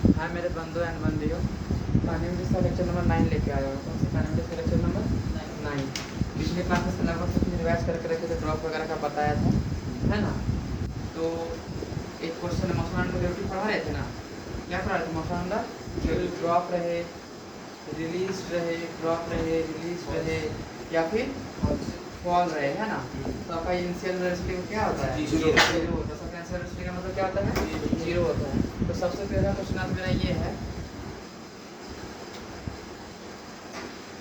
हाँ मेरे बंधु एंड बंदियों, कहानी का लेक्चर नंबर 9 लेके आया हूँ। कौन सा कहानी का लेक्चर नंबर 9? पिछले क्लासेस से लगभग सब रिवाइज करके रखे थे, ड्रॉप वगैरह का बताया था, है ना। तो एक क्वेश्चन मोशन अंडर ग्रेविटी पढ़ा रहे थे ना, क्या पढ़ा रहे थे? मोशन अंडर ड्रॉप रहे, रिलीज रहे, ड्रॉप रहे, रिलीज रहे, या फिर फॉल रहे, है ना। तो आपका इनिशियल वेलोसिटी क्या होता है? जीरो होता है। सबका इनिशियल वेलोसिटी का मतलब क्या होता है? जीरो होता है। तो सबसे पहला क्वेश्चन आज मेरा ये है,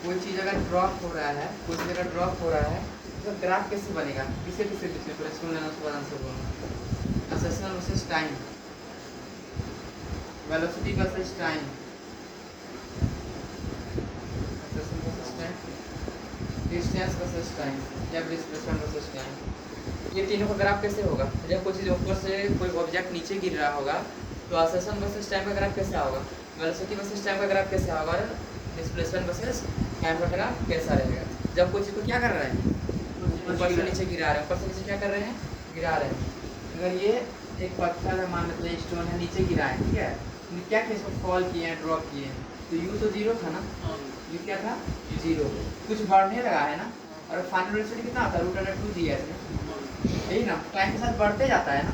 कोई चीज़ अगर ड्रॉप हो रहा है, कोई चीज़ अगर ड्रॉप हो रहा है तो ग्राफ कैसे बनेगा? किसे किसे बीच में पहले सुन लेना, उसके बाद आंसर बोलना। Acceleration versus time, velocity versus time, acceleration versus time, distance versus time, या डिस्प्लेसमेंट वर्सेस टाइम। ये तीनों का ग्राफ कैसे होगा? जब कोई चीज़ ऊपर से कोई ऑब्जेक्ट नीचे गिर रहा होगा तो एक्सेलरेशन वर्सेस टाइम का ग्राफ कैसे होगा? वेलोसिटी वर्सेस टाइम का ग्राफ कैसे होगा? डिस्प्लेसमेंट वर्सेस टाइम का ग्राफ कैसा रहेगा? जब कोई चीज़ को क्या कर रहे हैं, ऊपर से नीचे गिरा रहे हैं, ऊपर से नीचे क्या कर रहे हैं? गिरा रहे हैं। अगर ये एक पत्थर है, मान लेते हैं स्टोन है, नीचे गिरा है, ठीक है, तो क्या किया, इसको फॉल किए हैं, ड्रॉप किए हैं, तो यू तो जीरो था ना, यू क्या था? जीरो। कुछ बढ़ने लगा है ना, और फाइनल वेलोसिटी कितना आता है? √2 यही ना। टाइम के साथ बढ़ते जाता है ना,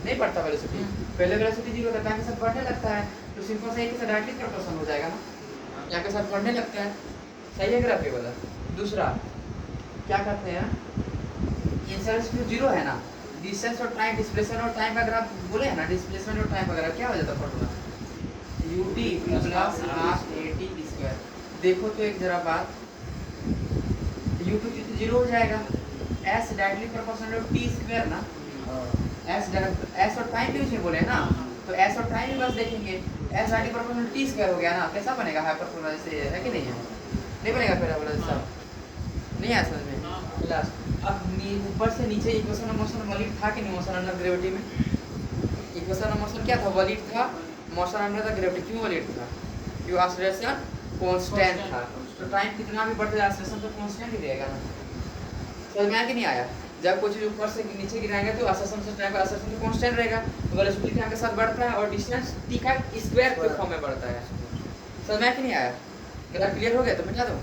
नहीं बढ़ता वेलोसिटी। पहले वेलोसिटी जीरो था, टाइम के साथ बढ़ने लगता है, तो सिंपल से एक से डायरेक्टली प्रोपोर्शनल हो जाएगा ना, या के साथ बढ़ने लगता है। सही है ग्राफ ये वाला। दूसरा क्या करते हैं, इनिशियल जीरो है ना, डिस्टेंस और टाइम, डिस्प्लेसमेंट और टाइम का ग्राफ बोले है ना, डिस्प्लेसमेंट और टाइम का ग्राफ क्या हो जाता है? Formula ut plus r/at²। देखो तो एक जरा बात, u तो जीरो हो जाएगा, s directly proportional to t² ना, s और टाइम भी उसमें बोले ना, तो s और टाइम भी बस देखेंगे, s directly proportional to t² हो गया ना, कैसा बनेगा? हाइपरबोला जैसे है कि नहीं है? नहीं बनेगा पैराबोला जैसा? नहीं आया समझ में? लास्ट अब ऊपर से नीचे इक्वेशन ऑफ मोशन वॉलिड था कि नहीं? मोशन अंडर ग्रेविटी में इक्वेशन ऑफ मोशन क्या था? वॉलिड था। मोशन अंडर द ग्रेविटी क्यों वॉलिड था? क्यों एक्सेलरेशन कांस्टेंट था, तो टाइम कितना भी बढ़ते जाए एक्सेलरेशन तो कांस्टेंट ही रहेगा ना। समझ में आया कि नहीं आया? जब कुछ ऊपर से नीचे गिराएंगे तो एक्सेलरेशन से टाइम का एक्सेलरेशन तो कांस्टेंट रहेगा, वेलोसिटी टाइम के साथ बढ़ता है, और डिस्टेंस t का स्क्वायर के फॉर्म में बढ़ता है। समझ में आया कि नहीं आया? ग्राफ क्लियर हो गया तो मिटा दो।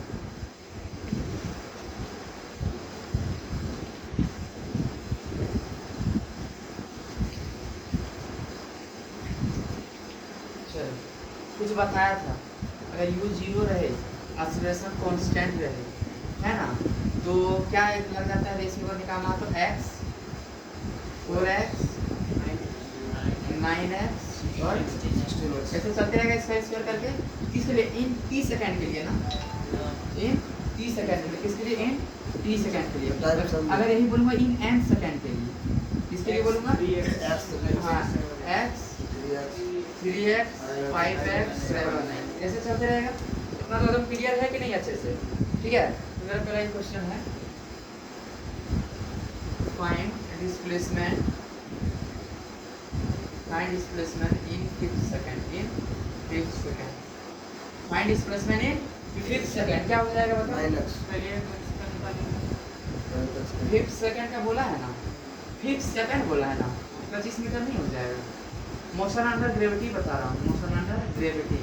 कुछ बताया था, अगर u जीरो रहे, एक्सेलरेशन कांस्टेंट रहे, है ना, तो क्या एक लग जाता है रेशियो को निकालना, तो x 4x 9x और ऐसे चलते रहेगा इसका स्क्वायर करके। किसके लिए? इन 30 सेकंड के लिए ना, इन 30 सेकंड के लिए। किसके लिए? इन 30 सेकंड के लिए। अगर यही बोलूँगा इन n सेकंड के लिए, किसके लिए बोलूँगा? हाँ, x 3x 5x 7x ऐसे चलते रहेगा। इतना तो एकदम क्लियर है कि नहीं अच्छे से? ठीक है, तो मेरा पहला क्वेश्चन है, find displacement in 5th second, in 5th second. Find displacement in 5th second क्या हो जाएगा बताओ? 5th सेकंड का बोला है ना, 5th सेकंड बोला है ना, 25 मीटर नहीं हो जाएगा। मोशन अंडर ग्रेविटी बता रहा हूँ, motion under gravity,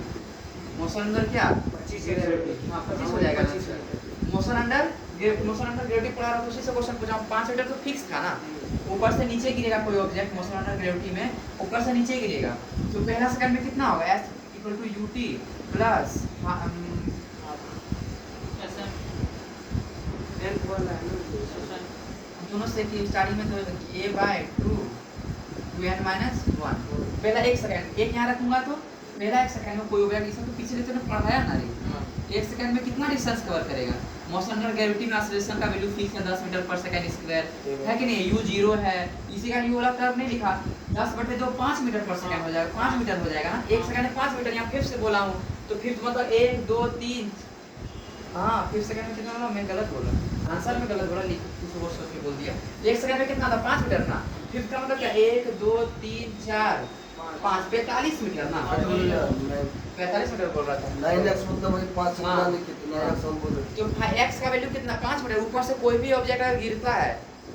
motion under क्या? 25 ग्रेविटी, हाँ 25 हो जाएगा। मोशन अंडर ग्रेविटी पढ़ा रहा हूँ, उसी से क्वेश्चन पूछा हूँ। 5 मीटर तो फिक्स था ना, ऊपर से नीचे गिरेगा कोई ऑब्जेक्ट मोशन अंडर ग्रेविटी में, ऊपर से नीचे गिरेगा, तो पहला सेकंड में कितना होगा? s = ut प्लस दोनों से कि स्टार्टिंग में तो a/2 2n - 1। पहला एक सेकंड, एक यहाँ रखूंगा तो पहला एक सेकंड में कोई ऑब्जेक्ट, इसको तो पिछले तो पढ़ाया ना रे, एक सेकंड में कितना डिस्टेंस कवर करेगा? मोशन अंडर ग्रेविटी में एक्सेलरेशन का वैल्यू फिक्स है 10 मीटर पर सेकंड स्क्वायर, है कि नहीं? u जीरो है, इसी का u वाला कर्व नहीं लिखा, 10/2 5 मीटर पर सेकंड हो जाएगा, 5 मीटर हो जाएगा ना, एक सेकंड में 5 मीटर। यहाँ फिफ्थ से बोला हूँ, तो फिफ्थ मतलब 1 2 3, हाँ 5th सेकंड में कितना बोला? मैं गलत बोला, आंसर में गलत बोला, कुछ और सोच के बोल दिया। एक सेकंड में कितना था? 5 मीटर ना। फिफ्थ का मतलब क्या? 1 2 3 4 5 45 मीटर ना, 45 मीटर बोल रहा था। 9x मतलब वही 5 गुना में कितना x हम बोल रहे तो x का वैल्यू कितना? 5 मीटर। ऊपर से कोई भी ऑब्जेक्ट अगर गिरता है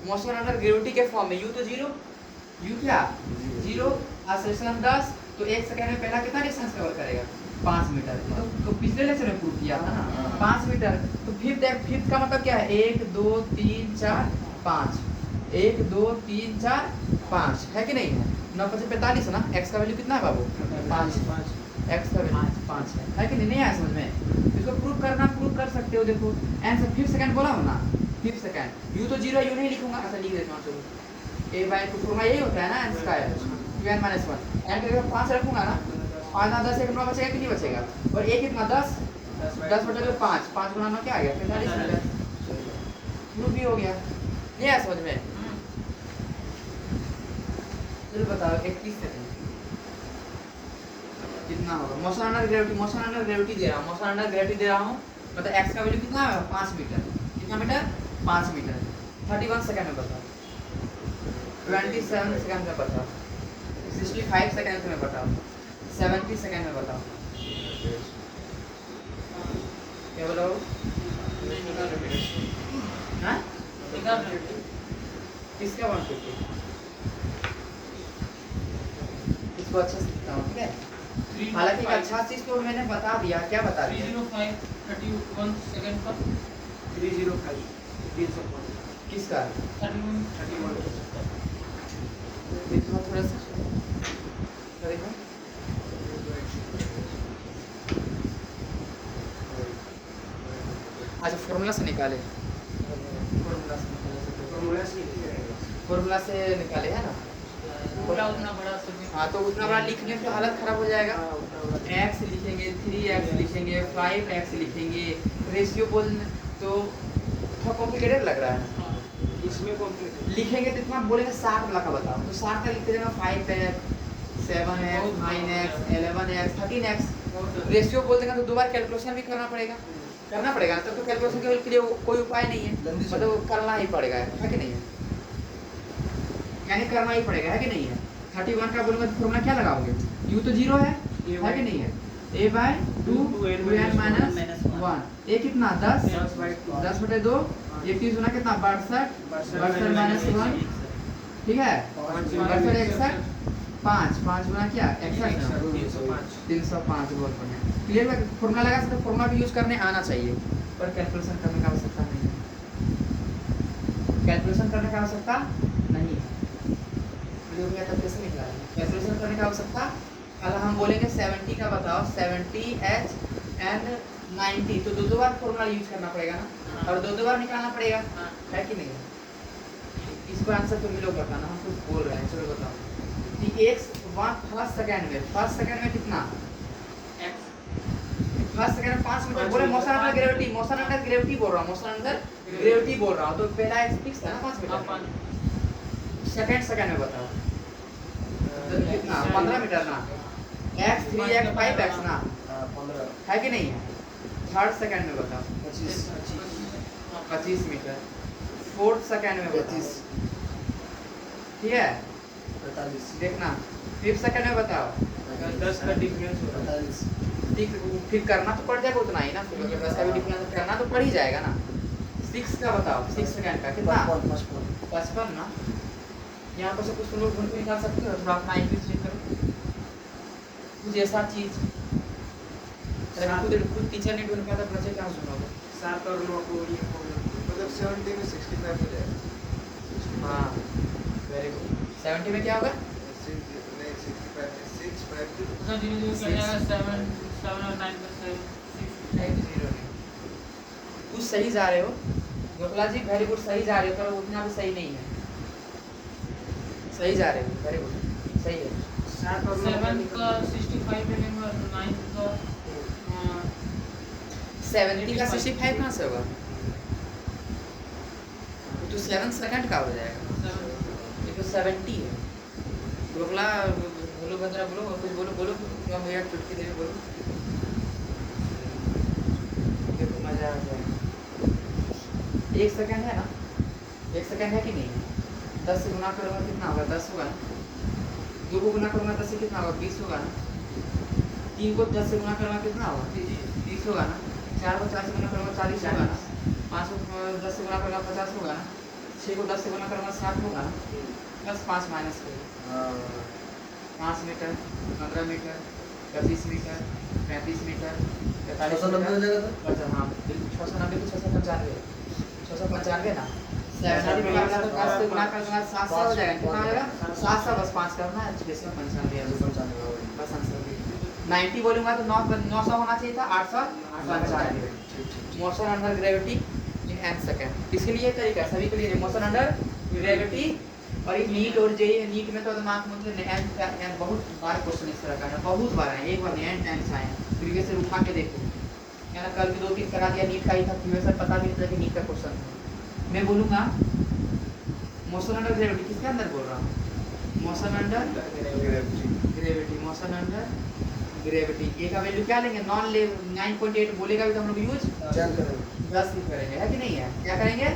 मोशन अंडर ग्रेविटी के फॉर्म में, u तो जीरो, u क्या? जीरो, एक्सेलरेशन 10, तो 1 सेकंड में पहला कितना डिस्टेंस कवर करेगा 5 मीटर। तो पिछले लेक्चर में प्रूव किया था ना 5 मीटर। तो फिफ्थ का मतलब क्या है 1 2 3 4 5 1 2 3 4 5 है कि नहीं है। 9 5 45 है ना। x का वैल्यू कितना है बाबू 5 x का वैल्यू 5 है कि नहीं आया समझ में। इसको प्रूव करना प्रूव कर सकते हो। देखो आंसर फिफ्थ सेकंड बोला हो ना 5 सेकंड। यू तो 0 यू नहीं लिखूंगा ऐसा लिख देता हूं। चलो a बाय 2 फॉर्मूला यही होता है ना n स्क्वायर 2n - 1 n के जगह 5 रखूंगा ना 5 ना 10 1 9 बचेगा कि नहीं बचेगा। और a कितना 10 10 बटे 2 5 5 गुना 9 क्या आ गया 45 मीटर। प्रूफ भी हो गया। ये है समझ में। चलो बताओ 21 सेकंड कितना होगा। मोशन अंडर ग्रेविटी दे रहा हूं। मोशन अंडर ग्रेविटी दे रहा हूं मतलब x का वैल्यू कितना है 5 मीटर। कितना मीटर 5 मीटर। 31 सेकंड में बताओ 27 सेकंड में बताओ 65 सेकंड में बताओ 70 सेकंड में बताओ क्या बोलो। हाँ किसका 150 इसको अच्छे से लिखता हूँ ठीक है। हालांकि एक अच्छा चीज तो मैंने बता दिया। क्या बता दिया 305 31 सेकंड पर 305 305 किसका 31 देखो थोड़ा सा देखो अच्छा फॉर्मूला से निकाले फॉर्मूला से निकाले है ना। पूरा उतना बड़ा सब्जेक्ट। हाँ तो उतना बड़ा लिखने से हालत खराब हो जाएगा। x लिखेंगे 3x लिखेंगे 5x लिखेंगे रेशियो बोल तो थोड़ा कॉम्प्लिकेटेड लग रहा है ना। इसमें कॉम्प्लीट लिखेंगे तो इतना बोलेंगे 60 वाला का बताओ तो 60 का लिखते जाना 5x 7x 9x 11x 13x ratio बोल देंगे तो दो बार कैलकुलेशन भी करना पड़ेगा तब तो कैलकुलेशन के लिए कोई उपाय नहीं है मतलब करना ही पड़ेगा है कि नहीं है। यानी करना ही पड़ेगा है कि नहीं है। 31 का बोलूंगा तो फॉर्मूला क्या लगाओगे u तो 0 है कि नहीं है। a bye 2 2n minus 1 a कितना 10 10 बटे 2 ये 30 गुना कितना 62 माइनस 1 ठीक है 62 61 5 5 गुना क्या 61 305 बोल पड़े। क्लियर है। फॉर्मूला लगा सकते फॉर्मूला भी यूज करने आना चाहिए पर कैलकुलेशन करने का आवश्यकता नहीं है। कैलकुलेशन करने का आवश्यकता नहीं है। तब कैसे निकला कैलकुलेशन करने का आवश्यकता। अगर हम बोलेंगे 70 का बताओ 70h and 90 तो दो बार फॉर्मूला यूज करना पड़ेगा ना और दो बार निकालना पड़ेगा है कि नहीं। इसको आंसर तुम लोग बताना हम कुछ बोल रहे हैं। चलो बताओ कि x फर्स्ट सेकंड में कितना फर्स्ट सेकंड में 5 मीटर बोले मोशन अंडर ग्रेविटी बोल रहा हूं मोशन अंडर ग्रेविटी बोल रहा हूं तो पहला x फिक्स था ना 5 मीटर। सेकंड में बताओ तो कितना 15 मीटर ना x 3x 5x ना 15 है कि नहीं है। थर्ड सेकंड में बताओ 25 मीटर। फोर्थ सेकंड में 25 ठीक है 45 देखना। फिफ्थ सेकंड में बताओ 10 का डिफरेंस 45 फिर करना तो पड़ जाएगा उतना ही ना फिर 10 का भी डिफरेंस करना तो पड़ ही जाएगा ना। 6 का बताओ 6 सेकंड का कितना 55 ना। यहाँ पर से कुछ तुम लोग ढूंढ के निकाल सकते हो थोड़ा अपना इंग्लिश चेक करो कुछ ऐसा चीज खुद टीचर नहीं ढूंढ पाता बच्चे क्या सुनोगे 7 और 9 को ये मतलब 70 में 65 हो जाएगा। हाँ वेरी गुड। 70 में क्या होगा 65 में 6 5 उतना धीरे धीरे कर जाएगा 7 और 9 का 6 कुछ सही जा रहे हो गोपाला जी वेरी गुड सही जा रहे हो पर उतना भी सही नहीं है। सही जा रहे हो वेरी गुड सही है। 7 और 7 का 65 में लेंगे और 9 का 70 का 65 कहाँ से होगा तो 7 सेकंड का हो जाएगा। ये तो 70 है। गोपाला बोलो भद्रा बोलो और कुछ बोलो क्या भैया चुटकी दे बोलो देखो मजा आ जाएगा। 1 सेकंड है ना 1 सेकंड है कि नहीं 10 से गुना करूँगा कितना होगा 10 होगा ना। 2 को गुना करूँगा 10 से कितना होगा 20 होगा ना। 3 को 10 से गुना करूँगा कितना होगा 30 होगा ना। 4 को 4 से गुना करूँगा 40 होगा ना। 5 को 10 से गुना करूँगा 50 होगा ना। 6 को 10 से गुना करूँगा 60 होगा ना। बस 5 माइनस करो 5 मीटर, 15 मीटर, 25 मीटर, 35 मीटर, 45 690 हो मीटर। जाएगा तो अच्छा हाँ, 690 तो 695, 695 ना। 700 वाला तो 5 से गुना कर दूंगा 700 हो जाएगा। कितना हो जाएगा? 700 बस 5 करना है, 695 है बस आंसर। 90 बोलूंगा तो 900 होना चाहिए था, 895। मोशन अंडर ग्रेविटी इन n सेकंड। इसके लिए तरीका है, सभी के लिए मोशन अंडर ग्रेविटी। और ये नीट और जेई नीट में तो दिमाग मतलब n बहुत बार क्वेश्चन इस तरह का है, बहुत बार है, एक बार नहीं n टाइम्स आए हैं। तरीके से उठा के देखो, है ना। कल भी 2-3 करा दिया नीट का ही था, प्रीवियस पता भी नहीं था कि नीट का क्वेश्चन है। मैं बोलूंगा मोशन अंडर ग्रेविटी, किसके अंदर बोल रहा हूँ? Motion under gravity, motion under gravity. A का वैल्यू क्या लेंगे? 9.8 बोलेगा भी तो हम लोग यूज चल करेंगे 10 ही करेंगे, है कि नहीं है? क्या करेंगे?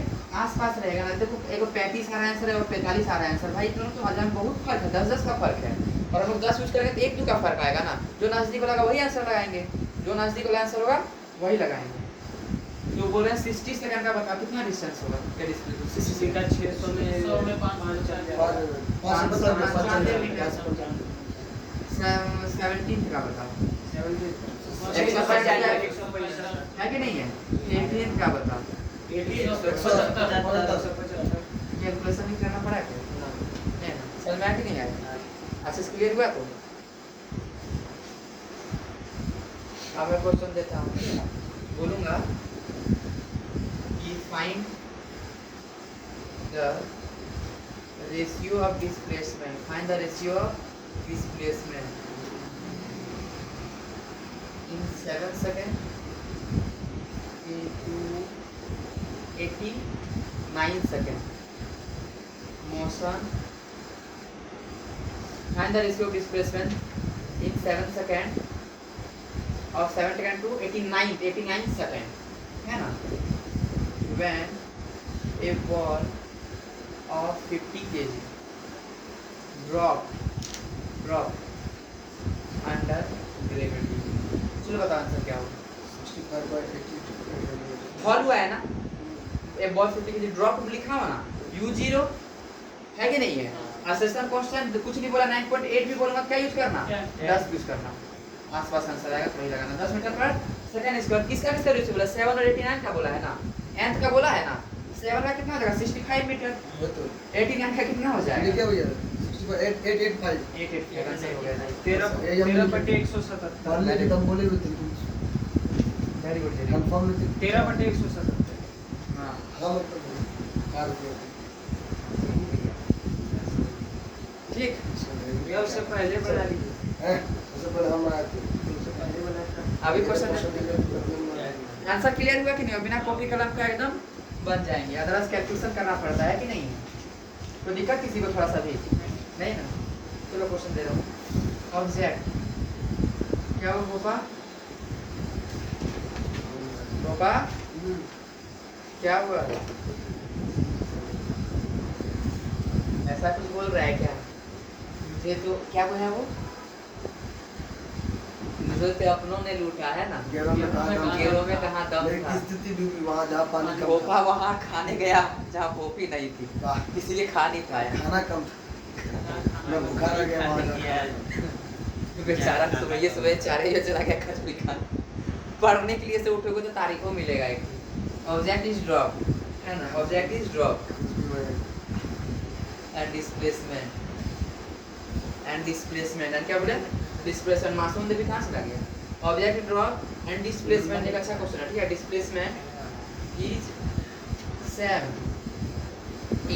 आसपास रहेगा ना। देखो एक 35 आ रहा है आंसर है और 45 आ रहा है आंसर, भाई दोनों तो हजार में बहुत फर्क है, 10-10 का फर्क है। और हम लोग 10 यूज करेंगे तो 1-2 का फर्क आएगा ना। जो नजदीक वाला वही आंसर लगाएंगे, जो नजदीक वाला आंसर होगा वही लगाएंगे। जो बोल रहे हैं 60 सेकंड का बता कितना डिस्टेंस होगा? क्या डिस्टेंस? 60 का 600 में 17 का बताओ, 150 है कि नहीं है? 18 का बताओ, कैलकुलेशन नहीं करना पड़ा क्या? नहीं ना, समझ में आया कि नहीं आया? अच्छा क्लियर हुआ तो? अब मैं क्वेश्चन देता हूँ, बोलूँगा कि find the ratio of displacement, find the ratio of displacement in 7 seconds into 89 seconds. Motion. Find the ratio of displacement in 7 seconds of 7 second to 89 seconds. है ना? When a ball of 50 kg drop under gravity. चलो बताओ answer क्या होगा? Fall हुआ है ना, एक बॉल 50 के ड्रॉप लिखा हुआ ना, u0 है कि नहीं है? असर्शन कांस्टेंट कुछ नहीं बोला, 9.8 भी बोलूंगा, क्या यूज करना? 10 यूज करना। आसपास आंसर आएगा तो वही लगाना। 10 मीटर पर सेकंड स्क्वायर। किसका किसका रेशियो बोला? 7 और 89 का बोला है ना, nth का बोला है ना। 7 का कितना हो जाएगा? 65 मीटर। 89 का कितना हो जाएगा? क्या भैया 885 13/177 पढ़ने के दम बोले हुए थे वेरी गुड। कंफर्म में थे 13/177 हां हाँ मतलब कार के ठीक। ये उससे पहले बना ली हैं सबसे पहले हम आए थे उससे पहले बना था। अभी क्वेश्चन आंसर क्लियर हुआ कि नहीं? बिना कॉपी कलम का एकदम बन जाएंगे, अदरवाइज कैलकुलेशन करना पड़ता है कि नहीं? तो दिक्कत किसी को थोड़ा सा भी नहीं ना। चलो क्वेश्चन दे रहा हूँ। ऑब्जेक्ट क्या वो गोपा गोपा क्या हुआ? ऐसा कुछ बोल रहा है क्या? मुझे तो क्या बोला वो? मुझे तो अपनों ने लूटा है ना। गेरों में कहाँ दम मेरी था? स्थिति भी वहाँ जहाँ पानी कम गोपा था वहाँ खाने गया जहाँ पोपी नहीं थी, वाह इसलिए खा नहीं पाया। खाना कम था मैं भूखा रह गया वहाँ जाकर बेचारा सुबह 4 बजे चला गया खजूरी खाने। पढ़ने के लिए से उठोगे तो तारीख को मिलेगा एक। ऑब्जेक्ट इज ड्रॉप है ना, object is drop and displacement and क्या बोले? डिस्प्लेसमेंट मासूम देवी कहाँ से आ गया? ऑब्जेक्ट ड्रॉप एंड डिस्प्लेसमेंट एक अच्छा क्वेश्चन है, ठीक है। Displacement is same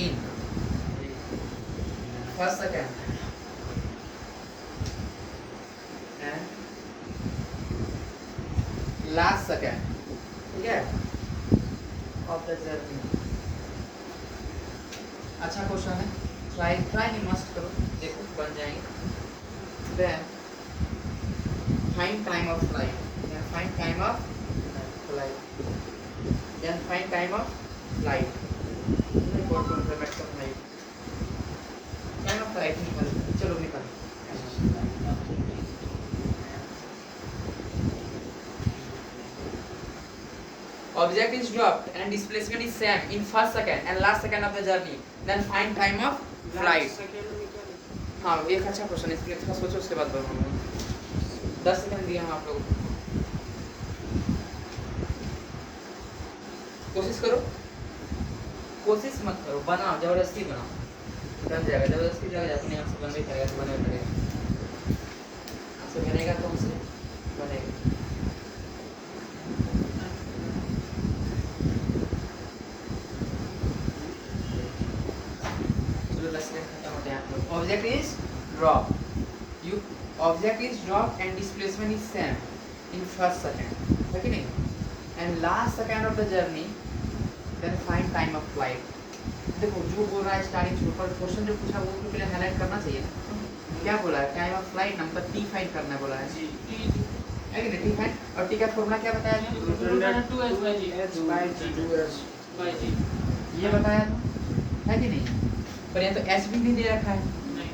in first second and last second, ठीक है, ऑफ द जर्नी। अच्छा क्वेश्चन है, ट्राई नहीं मस्त करो, देखो बन जाएंगे। Then find time of flight. Then find time of flight. Then find time of flight. Go to the maximum flight. Time of flight निकाल, चलो निकाल। Object is dropped and displacement is same in first second and last second of the journey. Then find time of flight. हाँ एक अच्छा question, इसके लिए थोड़ा सोचो उसके बाद बनाऊंगा। 10 सेकंड दिए हम आप लोगों को, कोशिश करो, कोशिश मत करो, बनाओ, जबरदस्ती बनाओ, बन जाएगा। जबरदस्ती जगह अपने आप से बनवे करेगा तो बनवे करेगा, आपसे बनेगा तो हमसे बनेगा। चलो 10 सेकंड खत्म होते हैं आप लोग। Object is drop, you object is drop and displacement is same in first second, है कि नहीं? And last second of the journey then find time of flight. देखो जो बोल रहा है स्टार्टिंग शुरू पर क्वेश्चन जो पूछा वो तो पहले हाईलाइट करना चाहिए ना। क्या बोला है? Time of flight number T find करना बोला है, जी है कि नहीं? टी फाइंड, और टी का फॉर्मूला क्या बताया था? 2s by g H by G 2S by g ये बताया था, है कि नहीं? पर यहाँ तो एच भी नहीं दे रखा है, नहीं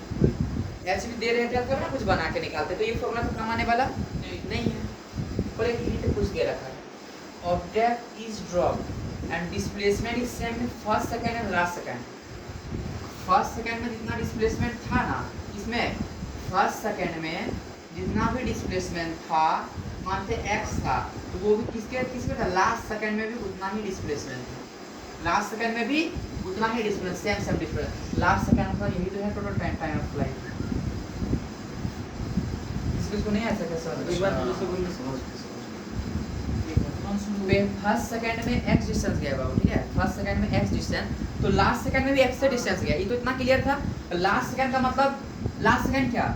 एच भी दे रहे थे तो ना कुछ बना के निकालते, तो ये फॉर्मूला तो कमाने वाला नहीं नहीं है। पर एक हिंट कुछ दे रखा है, object is drop and displacement is same in first second and last second. First second में जितना डिस्प्लेसमेंट था ना, इसमें फर्स्ट सेकंड में जितना भी डिस्प्लेसमेंट था, मानते x था, तो वो भी किसके किसके था? लास्ट सेकंड में भी उतना ही डिस्प्लेसमेंट था, लास्ट सेकंड में भी उतना ही displacement, same difference. Last second का यही तो है टोटल टाइम ऑफ फ्लाइट। इसको नहीं आ सकता सर, एक बार फिर से बोलिए। फर्स्ट सेकंड में x डिस्टेंस गया बाबू, ठीक है? फर्स्ट सेकंड में x डिस्टेंस, तो लास्ट सेकंड में भी x से डिस्टेंस गया, ये तो इतना क्लियर था। लास्ट सेकंड का मतलब, लास्ट सेकंड क्या,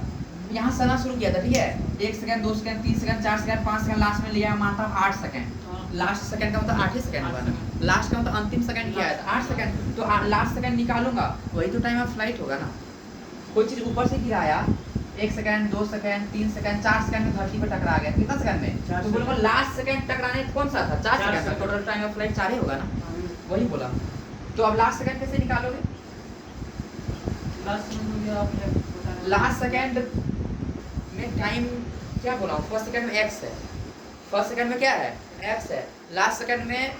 यहाँ से शुरू किया था, ठीक है? 1 second 2 second 3 second 4 second 5 second, last में लिया मानता हूँ 8 सेकंड। लास्ट सेकंड का मतलब 8 ही सेकंड हुआ ना, लास्ट का मतलब अंतिम सेकंड क्या है? 8 सेकंड, तो लास्ट सेकंड निकालूंगा, वही तो टाइम ऑफ फ्लाइट होगा ना। कोई चीज ऊपर से गिराया, 1 सेकंड 2 सेकंड 3 सेकंड 4 सेकंड में धरती पर टकरा गया, कितना सेकंड में? तो बोलूंगा लास्ट सेकंड टकराने कौन सा था? 4 सेकंड का, टोटल टाइम ऑफ फ्लाइट 4 ही होगा ना, वही बोला। तो अब लास्ट सेकंड कैसे निकालोगे? लास्ट सेकंड में टाइम क्या बोला हूँ? फर्स्ट सेकंड में x है, फर्स्ट सेकंड में क्या है? x है, लास्ट सेकंड में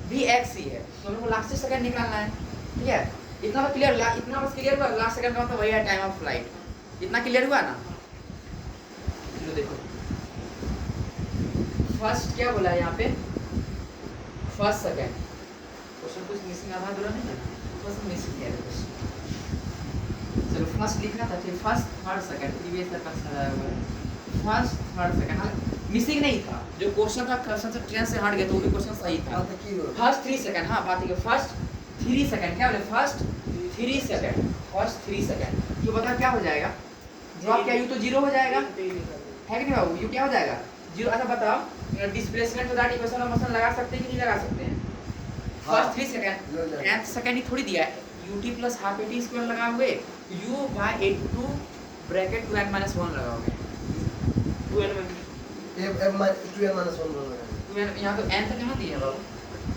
भी x ही है, तो मेरे को लास्ट सेकंड निकालना है, ठीक है? इतना बस क्लियर, इतना बस क्लियर हुआ। लास्ट सेकंड का मतलब वही है टाइम ऑफ फ्लाइट, इतना क्लियर हुआ ना? लो देखो फर्स्ट क्या बोला है यहाँ पे, फर्स्ट सेकंड। क्वेश्चन कुछ मिसिंग आधा अधूरा नहीं है ना, क्वेश्चन मिसिंग है कुछ। चलो फर्स्ट लिखना था, फिर फर्स्ट थर्ड सेकंड, प्रीवियस का क्वेश्चन आया हुआ है। फर्स्ट थर्ड सेकंड हाँ मिसिंग नहीं था, जो क्वेश्चन था क्वेश्चन से ट्रेन से हट गया, तो वो भी क्वेश्चन सही था। फर्स्ट 3 सेकंड, हाँ बात है, फर्स्ट 3 सेकंड, क्या बोले? First 3 second, first 3 second. ये बता क्या हो जाएगा? ड्रॉप क्या यू तो 0 हो जाएगा, है कि नहीं बाबू? यू क्या हो जाएगा? 0। अच्छा बताओ, डिस्प्लेसमेंट तो दैट इक्वेशन ऑफ मोशन लगा सकते हैं कि नहीं लगा सकते हैं? फर्स्ट 3 सेकंड, nth सेकंड ही थोड़ी दिया है, ut plus half at square लगाओगे, u by 8 ब्रैकेट 2n - 1 लगाओगे, 2n यहाँ तो n तक कहाँ दिया है बाबू?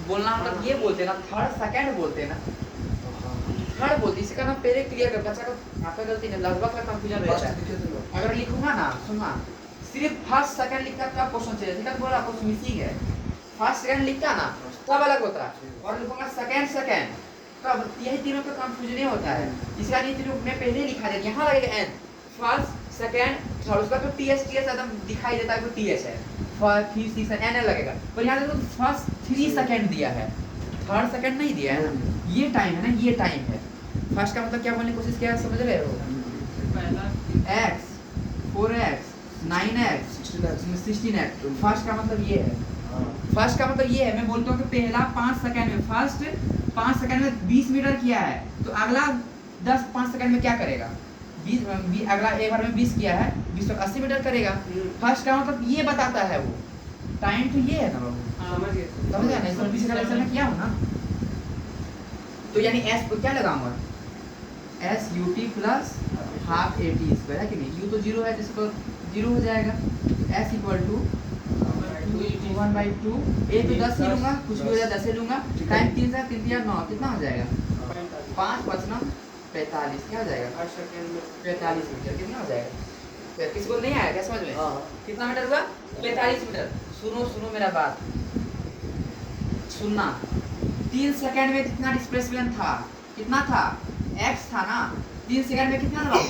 बोलना मतलब ये बोलते हैं ना, थर्ड सेकंड बोलते हैं ना, थर्ड बोलते, इसका ना पहले क्लियर कर, बच्चा को आपका गलती नहीं, लगभग का कंफ्यूजन रहता है। अगर लिखूंगा ना, सुनना, सिर्फ फर्स्ट सेकंड लिखता तब क्वेश्चन चाहिए, ठीक है? बोला कुछ मिसिंग है, फर्स्ट सेकंड लिखता ना तब अलग होता है, और लिखूंगा सेकंड सेकंड तब, यही तीनों का कंफ्यूजन ही होता है। इसका ये तीनों मैं पहले लिखा देता, यहाँ लगेगा n, फर्स्ट सेकंड थर्ड, उसका तो ts एकदम दिखाई देता है, कोई ts है, फर्स्ट 3 6 n लगेगा, पर यहाँ देखो फर्स्ट 3 सेकंड दिया है, थर्ड सेकंड नहीं दिया है ना, ये टाइम है ना, ये टाइम है। फर्स्ट का मतलब क्या बोलने की कोशिश किया, समझ रहे हो? पहला x 4x 9x 16x, first का मतलब ये है, फर्स्ट का मतलब ये है। मैं बोलता हूँ कि पहला 5 सेकंड में, फर्स्ट 5 सेकंड में 20 मीटर किया है, तो अगला 5 सेकंड में क्या करेगा? 20 अगला एक बार में 20 किया है, 20 तक 80 मीटर करेगा। फर्स्ट का मतलब ये बताता है, वो टाइम तो ये है ना बाबू, समझ गया ना? इसमें 20 का लेक्चर में किया हो ना, तो यानी s को क्या लगाऊंगा? s ut plus half at square, है कि नहीं? u तो 0 है, जिसको 0 हो जाएगा, s इक्वल टू 1/2, a तो 10 ही लूंगा, कुछ भी हो जाए 10 ही लूंगा, टाइम 3 से 3 3 9, कितना हो जाएगा? 5 5 9 45, क्या हो जाएगा? 45 मीटर, कितना हो जाएगा? फिर किसी को नहीं आया क्या समझ में? कितना मीटर हुआ? 45 मीटर। सुनो मेरा बात, सुनना, 3 सेकंड में कितना डिस्प्लेसमेंट था? कितना था? x था ना, 3 सेकंड में कितना था?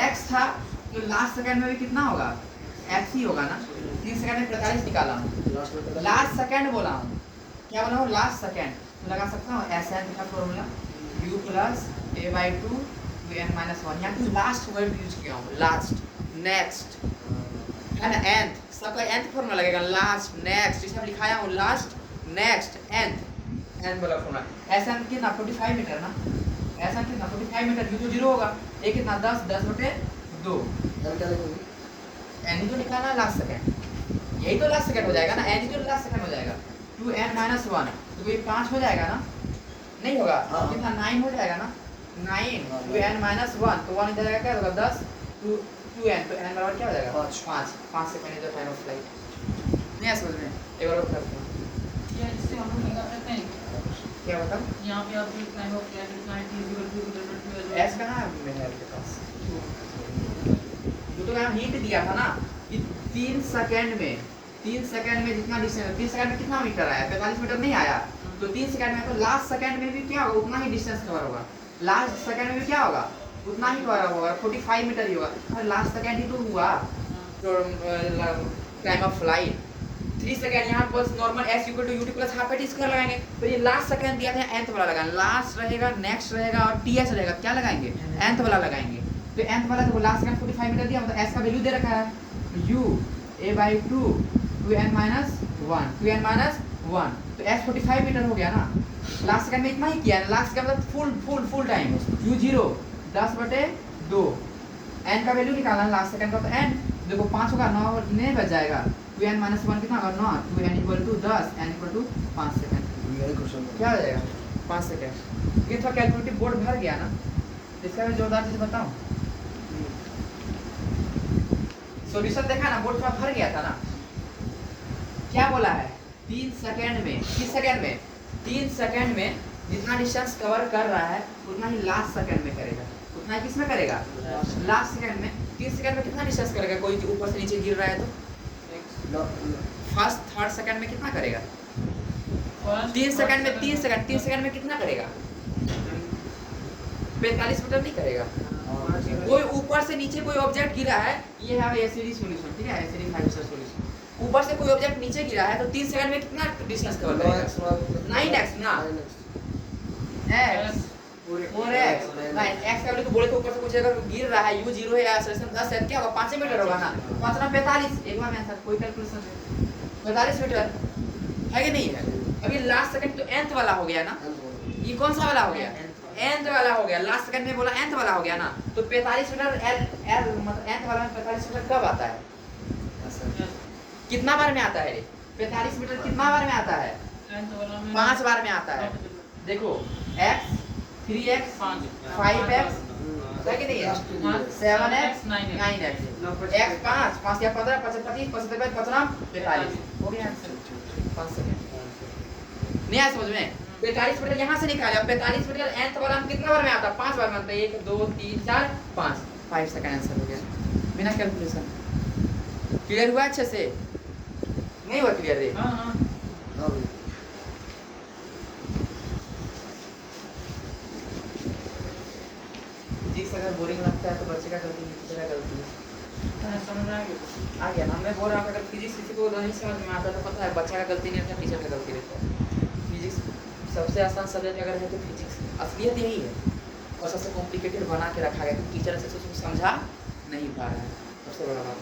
x था तो लास्ट सेकंड में भी कितना होगा x ही होगा ना। 3 सेकंड में 45 निकाला हूँ, लास्ट सेकंड बोला हूँ, क्या बोला हूँ लास्ट सेकंड, तो लगा सकता हूँ एस एन का formula u plus a/2 n minus 1। यहाँ की लास्ट वर्ड यूज किया हूँ, लास्ट, नेक्स्ट है ना, nth, सबका nth फॉर्मूला लगेगा, लास्ट, नेक्स्ट, इसमें लिखाया हूँ लास्ट, नेक्स्ट, nth, n वाला फॉर्मूला। ऐसा कितना 45 मीटर ना, ऐसा कितना 45 मीटर, u तो 0 होगा, ये कितना 10, 10/2, n ही तो निकालना है लास्ट सेकंड, यही तो लास्ट सेकंड हो जाएगा ना, n ही तो लास्ट सेकंड हो जाएगा। 2n माइनस 1 तो ये 5 हो जाएगा ना, नहीं होगा, कितना 9 हो जाएगा ना, 9 2n माइनस 1 तो 1 इधर जाएगा, क्या होगा 10 2n तो n बराबर क्या हो जाएगा 5 second is the time of flight. नहीं है समझ में, एक बार और करते हैं, ये इससे हम लोग निकाल सकते हैं क्या बताओ यहाँ पे आप time of flight is 90 s कहां है मेरे के पास, तो यहाँ हिंट दिया था ना कि 3 सेकंड में जितना डिस्टेंस, 3 सेकंड में कितना मीटर आया, 45 मीटर नहीं आया, तो 3 सेकंड में तो लास्ट सेकंड में भी क्या होगा उतना ही डिस्टेंस कवर होगा, लास्ट सेकंड में भी क्या होगा उतना ही कवर होगा, 45 मीटर ही होगा, और लास्ट सेकंड ही तो हुआ तो टाइम ऑफ फ्लाइट 3 सेकंड। यहाँ बस normal s equal to ut plus half square लगाएंगे, तो ये लास्ट सेकंड दिया था nth वाला लगाएंगे, लास्ट रहेगा, नेक्स्ट रहेगा और ts रहेगा, क्या लगाएंगे nth वाला लगाएंगे, तो nth वाला तो लास्ट सेकंड 45 मीटर दिया, मतलब s का वैल्यू दे रखा है u a/2 2n माइनस 1 तो s 45 मीटर हो गया ना, लास्ट सेकंड में इतना ही किया है, लास्ट का मतलब फुल टाइम u 0 10/2 n का वैल्यू निकालना है लास्ट सेकंड का, तो n देखो 5 होगा 9 नहीं बच जाएगा, 2n माइनस 1 कितना होगा 9, 2n equal to 10 n equal to 5 second, क्या हो जाएगा 5 सेकंड। ये तो कैलकुलेटिव बोर्ड भर गया ना, इसका मैं जोरदार चीज बताऊं, सॉल्यूशन देखा ना, बोर्ड थोड़ा भर गया था ना, क्या बोला है 3 सेकंड में, किस सेकंड में 3 सेकंड में जितना डिस्टेंस कवर कर रहा है उतना ही लास्ट सेकंड में करेगा, उतना ही किसमें करेगा लास्ट सेकंड में। 3 सेकंड में कितना डिस्टेंस करेगा, कोई ऊपर से नीचे गिर रहा है तो फर्स्ट थर्ड सेकंड में कितना करेगा, 3 सेकंड में 3 सेकंड में कितना करेगा 45 मीटर नहीं करेगा। कोई ऊपर से नीचे कोई ऑब्जेक्ट गिरा है, ये है एसिडी सॉल्यूशन, ठीक है एसिडी 5 स्टार सॉल्यूशन, ऊपर से कोई ऑब्जेक्ट नीचे गिरा है तो 3 सेकंड में कितना डिस्टेंस कवर करेगा 9x ना x 4x 9x का वैल्यू तो बोले तो ऊपर से कुछ अगर गिर रहा है u 0 है या एक्सेलरेशन 10 है, क्या होगा 5 मीटर होगा ना, 5 ना 45, एक बार में आंसर कोई कैलकुलेशन है 45 मीटर है कि नहीं है। अभी लास्ट सेकंड तो nth वाला हो गया ना, ये कौन सा वाला हो गया nth वाला हो गया, लास्ट सेकंड में बोला nth वाला हो गया ना, तो 45 मीटर l मतलब nth वाला में 45 मीटर कब आता है, कितना बार में आता है 45 मीटर कितना बार में आता है 5 बार में आता है। देखो x 3x 5x है कि नहीं है 7x 9x x 5 या 15 25 25 55 45 हो गया आंसर 5 सेकंड। नहीं आया समझ में, 45 मीटर यहाँ से निकाले, 45 मीटर nth वाला हम कितना बार में आता है 5 बार में आता है, 1 2 3 4 5 सेकंड आंसर हो गया बिना कैलकुलेशन। क्लियर हुआ अच्छे से, नहीं हुआ क्लियर रे? हां फिजिक्स अगर बोरिंग लगता है तो बच्चे का गलती नहीं, टीचर का गलती है, समझ आ गया ना। मैं बोल रहा हूँ अगर फिजिक्स किसी को नहीं समझ में आता तो पता है बच्चा का गलती नहीं रहता, टीचर का गलती रहता है। फिजिक्स सबसे आसान सब्जेक्ट अगर है तो फिजिक्स असलियत यही है, और सबसे कॉम्प्लिकेटेड बना के रखा गया क्योंकि टीचर से उसको समझा नहीं पा रहा है, सबसे बड़ा बात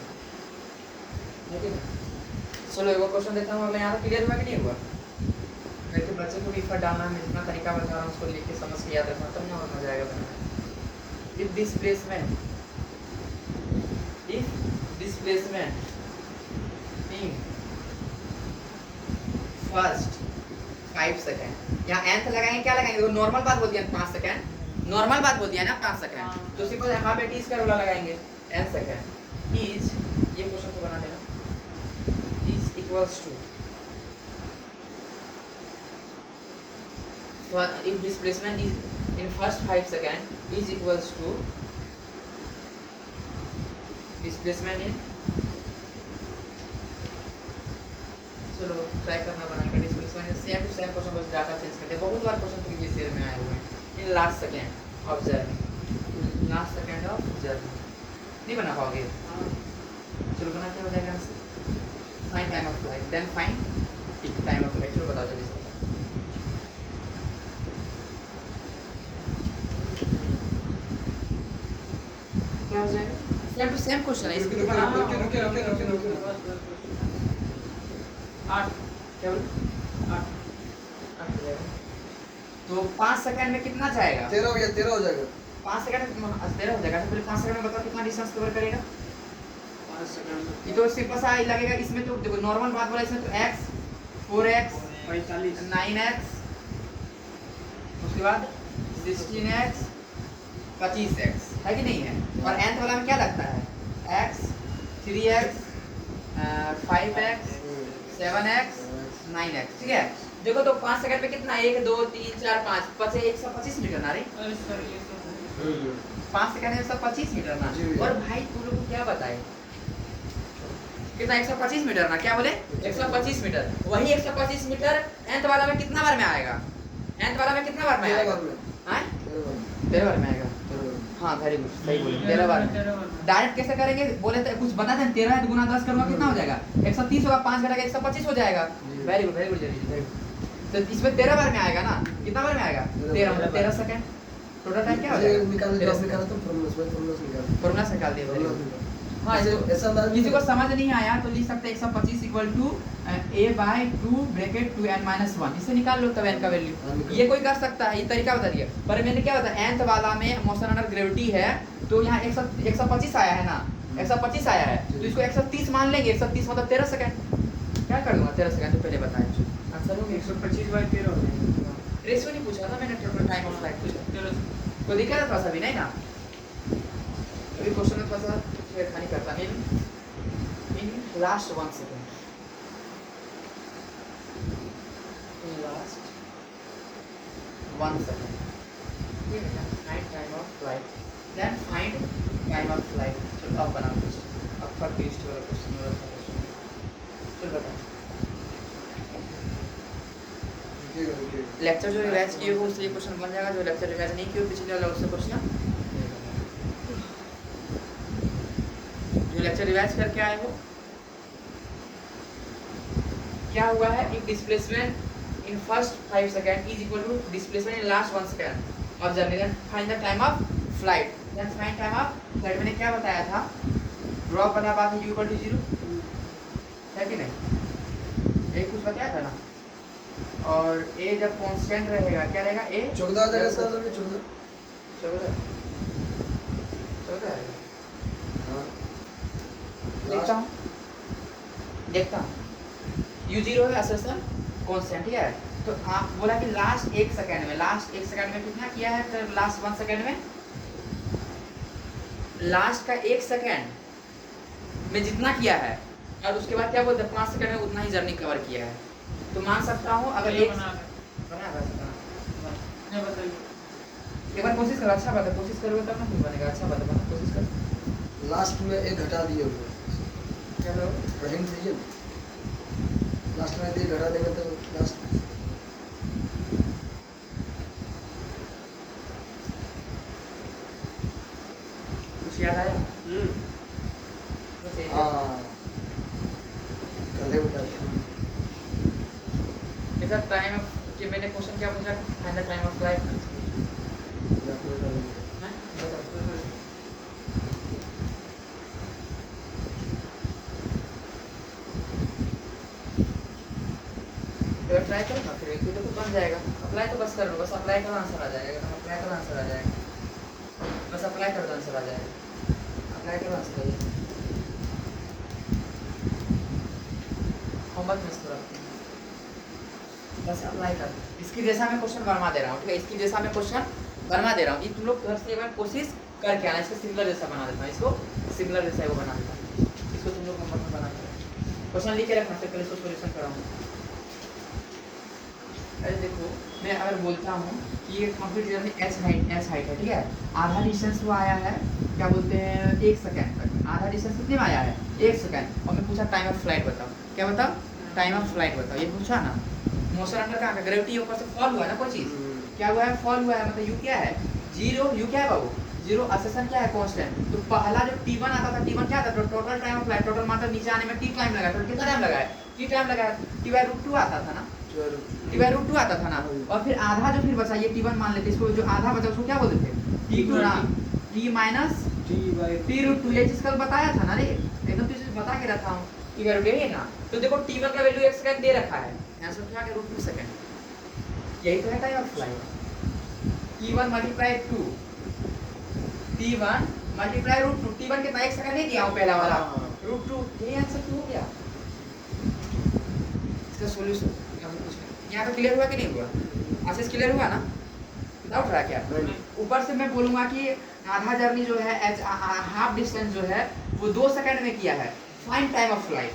है कि नहीं। चलो एक क्वेश्चन देता हूँ, मैं यहाँ तक क्लियर हुआ कि नहीं हुआ? मेरे के बच्चे को भी इफर्ट डालना है, मैं जितना तरीका बता रहा हूँ उसको लिख के समझ के याद रखना, तब ना हो जाएगा बनाना। If displacement in first 5 second, यहाँ nth लगाएंगे क्या लगाएंगे, तो नॉर्मल बात बोल दिया 5 सेकंड, नॉर्मल बात बोल दिया ना 5 सेकंड, तो सिंपल यहाँ पे टी स्क्वायर वाला लगाएंगे n सेकंड इज, ये क्वेश्चन को बना देना, is equals to if displacement is in first 5 second is equals to displacement in, चलो ट्राई करना बनाएगा displacement same to same question, बस डाटा चेंज करते हैं, बहुत बार क्वेश्चन प्रीवियस ईयर में आए हुए हैं। In last second of journey, last second of journey नहीं बना पाओगे? चलो बना क्या हो जाएगा यहाँ से? Find time of flight, then find time of flight. चलो बताओ जल्दी से। क्या हो जाएगा? सेम टू सेम क्वेश्चन है इसके ऊपर। आठ क्या बोले? 8 8 हो जाएगा। तो 5 सेकंड में कितना जाएगा? 13 हो गया, 13 हो जाएगा। 5 सेकंड में 13 हो जाएगा। तो पहले 5 सेकंड में बताओ कितना डिस्टेंस कवर करेगा? 5 सेकंड में ये तो सिंपल सा ही लगेगा। इसमें तो देखो नॉर्मल बात बोला, इसमें तो x 4x 45 9x उसके बाद 16x 25x है कि नहीं है? और nth वाला में क्या लगता है? x 3x 5x 7x 9x। ठीक है, देखो तो 5 सेकंड में कितना? 1 2 3 4 5 5 125 मीटर ना रे। अरे सर ये तो 5 सेकंड में 125 मीटर ना। जी। और भाई तू लोग को क्या बताए कितना? 125 मीटर ना। क्या बोले? 125 मीटर। वही 125 मीटर nth वाला में कितना बार में आएगा? nth वाला में कितना बार में 13 आएगा? बार में। हाँ 13 बार में। 13 बार में आएगा। 13 बार में। हाँ वेरी गुड, सही बोले 13 बार में। डायरेक्ट कैसे करेंगे? बोले तो कुछ बता दें। 13 गुना 10 करूँगा कितना हो जाएगा? 130 होगा। 5 घटा के 125 हो जाएगा। जी। Very good very good very good. तो इसमें 13 बार में आएगा ना। कितना बार में आएगा? 13 मतलब 13 सेकंड। टोटल टाइम क्या हो जाएगा? निकाल तेरह निकाला तो फॉर्मूला से निकाल। फॉर्मूला से निकाल दिया। very good। हाँ ऐसे इसको ऐसा अंदाज किसी को समझ नहीं आया तो लिख सकते हैं 125 equal to a/2 bracket 2n-1। इससे निकाल लो तब n का वैल्यू। ये कोई कर सकता है, ये तरीका बता दिया। पर मैंने क्या बताया, nth वाला में मोशन अंडर ग्रेविटी है तो यहाँ 125 आया है ना। 125 आया है तो इसको 130 मान लेंगे। 130 मतलब 13 सेकंड। क्या कर दूंगा 13 सेकंड? तो पहले बताएं आंसर हो गया। 125/13 हो जाएगा। रेशियो नहीं पूछा था मैंने, टोटल टाइम ऑफ फ्लाइट पूछा। 13 कोई दिक्कत है थोड़ा सा भी नहीं ना? अभी क्वेश्चन में थोड़ा सा छेड़खानी करता नहीं। In last 1 second, in last 1 second find time of flight, then find time of flight. चलो अब बनाओ क्वेश्चन। अब फर्स्ट टेस्ट वाला क्वेश्चन वाला क्वेश्चन। चलो बताओ। लेक्चर जो रिवाइज किए हो उससे क्वेश्चन बन जाएगा। जो लेक्चर रिवाइज नहीं किए हो पिछले वाला उससे क्वेश्चन। जो लेक्चर रिवाइज करके आए हो क्या हुआ है? If displacement in first 5 second is equal to displacement in last 1 second of journey, then find the time of flight. Then find time of flight मैंने क्या बताया था? ड्रॉप वाला बात है u इक्वल टू 0 है कि नहीं? एक कुछ बताया था ना। और a जब कांस्टेंट रहेगा क्या रहेगा? a 14 आ जाएगा इसका मतलब 14। 14 आएगा। हां देखता हूँ u0 है असरसन कांस्टेंट है। तो आप बोला कि लास्ट 1 सेकंड में, लास्ट 1 सेकंड में कितना किया है? फिर लास्ट 1 सेकंड में, लास्ट का 1 सेकंड में जितना किया है और उसके बाद क्या बोलते हैं 5 सेकंड में उतना ही जर्नी कवर किया है। तो मान सकता हूँ अगर एक बना नहीं बताइए। एक बार कोशिश करो। अच्छा बात है, कोशिश करोगे तब ना फिर बनेगा। अच्छा बात है, बना कोशिश करो। लास्ट में एक घटा दिए हुए चलो रहिंग चाहिए। लास्ट में एक घटा देंगे तो लास्ट कुछ याद आया? हां कल बता इधर टाइम कि मैंने क्वेश्चन क्या पूछा? Find the time of flight. Try करो ना फिर, एक तो बन जाएगा। अप्लाई तो बस कर लो, बस अप्लाई करो आंसर आ जाएगा। अप्लाई करो आंसर आ जाएगा। बस अप्लाई कर दो आंसर आ जाएगा। अप्लाई करो आंसर आ जाएगा। होमवर्क मिस करो, बस अप्लाई कर। इसकी जैसा मैं क्वेश्चन बनवा दे रहा हूँ, ठीक है? इसकी जैसा मैं क्वेश्चन बनवा दे रहा हूँ। ये तुम लोग घर से एक बार कोशिश करके आना। इसको सिमिलर जैसा बना देता हूँ, इसको सिमिलर जैसा वो बना देता हूँ। इसको तुम लोग होमवर्क में बना कर क्वेश्चन लिख के रखना, फिर पहले इसको सोल्यूशन कराऊंगा। अरे देखो मैं अगर बोलता हूँ कि ये कंप्लीट जर्नी एच हाइट है, ठीक है? आधा डिस्टेंस वो आया है, क्या बोलते हैं 1 सेकंड तक। आधा डिस्टेंस कितने में आया है? 1 सेकंड। और मैं पूछा टाइम ऑफ फ्लाइट बताओ। क्या बताओ? टाइम ऑफ फ्लाइट बताओ। ये पूछा ना। मोशन अंडर कहाँ? ग्रेविटी ऊपर से फॉल हुआ है ना कोई चीज़। क्या हुआ है? फॉल हुआ है। मतलब यू क्या है? 0। यू क्या है बाबू? जीरो असेशन क्या है कांस्टेंट। तो पहला जो T1 आता था, T1 क्या था, तो total time of flight, total मतलब नीचे आने में T टाइम लगा, तो कितना टाइम लगा है, T टाइम लगा है, T/√2 आता था ना, T/√2 आता था ना। और फिर आधा जो फिर बचा, ये T1 मान लेते, इसको जो आधा बचा उसको क्या बोलते थे, T2 ना, T माइनस T√2, ये चीज कल बताया था ना रे, एकदम तो चीज बता के रखा हूँ, T/√2 है ना। तो देखो T1 का वैल्यू 1 सेकंड दे रखा है, आंसर क्या है, √2 सेकंड। यही तो है time of flight. T1 multiply 2, T1 multiply √2, T1 कितना 1 सेकंड नहीं दिया हूँ पहला वाला, √2, यही आंसर हो गया। इसका सॉल्यूशन यहाँ पे क्लियर हुआ कि नहीं हुआ, आशीष क्लियर हुआ ना, डाउट रहा क्या। ऊपर से मैं बोलूंगा कि आधा जर्नी जो है, हाफ डिस्टेंस जो है वो 2 सेकंड में किया है, फाइंड टाइम ऑफ फ्लाइट।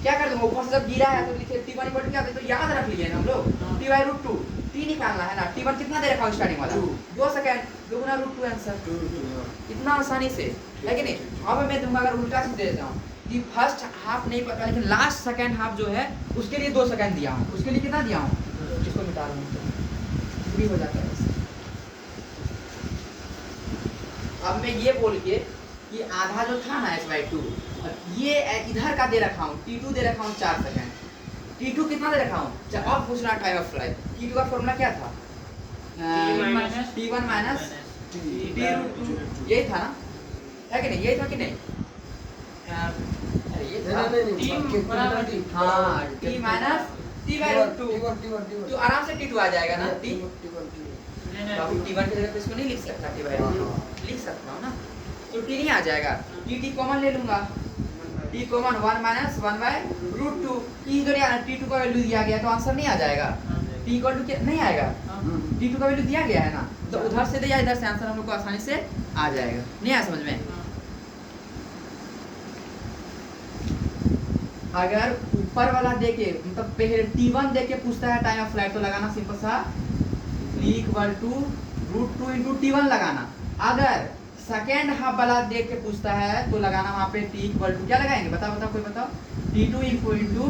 क्या कर दूंगा, ऊपर से जब गिरा है तो लिखे T1 इक्वल क्या, तो याद रख लिए ना हम लोग, T/√2, T निकालना है ना, T1 कितना दे रखा हूँ स्टार्टिंग वाला, 2 सेकंड, 2 गुना √2 आंसर, इतना आसानी से है कि नहीं। अब मैं दूंगा अगर उल्टा चीज दे देता हूँ कि फर्स्ट हाफ नहीं पता, लेकिन लास्ट सेकंड हाफ जो है उसके लिए 2 सेकंड दिया हूँ, उसके लिए कितना दिया हूँ, इसको मिटा रहा हूँ, फ्री हो जाता है। अब मैं ये बोल के कि आधा जो था ना S/2, ये इधर का दे रखा हूँ, T2 दे रखा हूँ 4 सेकंड, T2 कितना दे रखा हूँ, अब पूछना टाइम ऑफ फ्लाइट। T2 का फॉर्मूला क्या था, T1 माइनस T√2, यही था ना, है कि नहीं, यही था कि नहीं, अरे ये था, हाँ, T माइनस T/√2, तो आराम से T2 आ जाएगा ना, बाबू T1 की जगह पे इसको नहीं लिख सकता, T/√2 लिख सकता हूँ ना, तो T नहीं आ जाएगा, T कॉमन ले लूंगा, T कॉमन 1 माइनस 1/√2, T इधर आना, T2 का वैल्यू दिया गया तो आंसर नहीं आ जाएगा, T इक्वल टू क्या नहीं आएगा, T2 का वैल्यू दिया गया है ना, तो उधर से दिया इधर से आंसर हम लोग को आसानी से आ जाएगा। नहीं आया समझ में। अगर ऊपर वाला देके मतलब पहले T1 देके पूछता है टाइम ऑफ फ्लाइट, तो लगाना सिंपल सा T equal to √2 into T1 लगाना। अगर सेकेंड हाफ वाला देख के पूछता है तो लगाना वहाँ पे T इक्वल टू क्या लगाएंगे, बताओ बताओ कोई बताओ, T2 इक्वल टू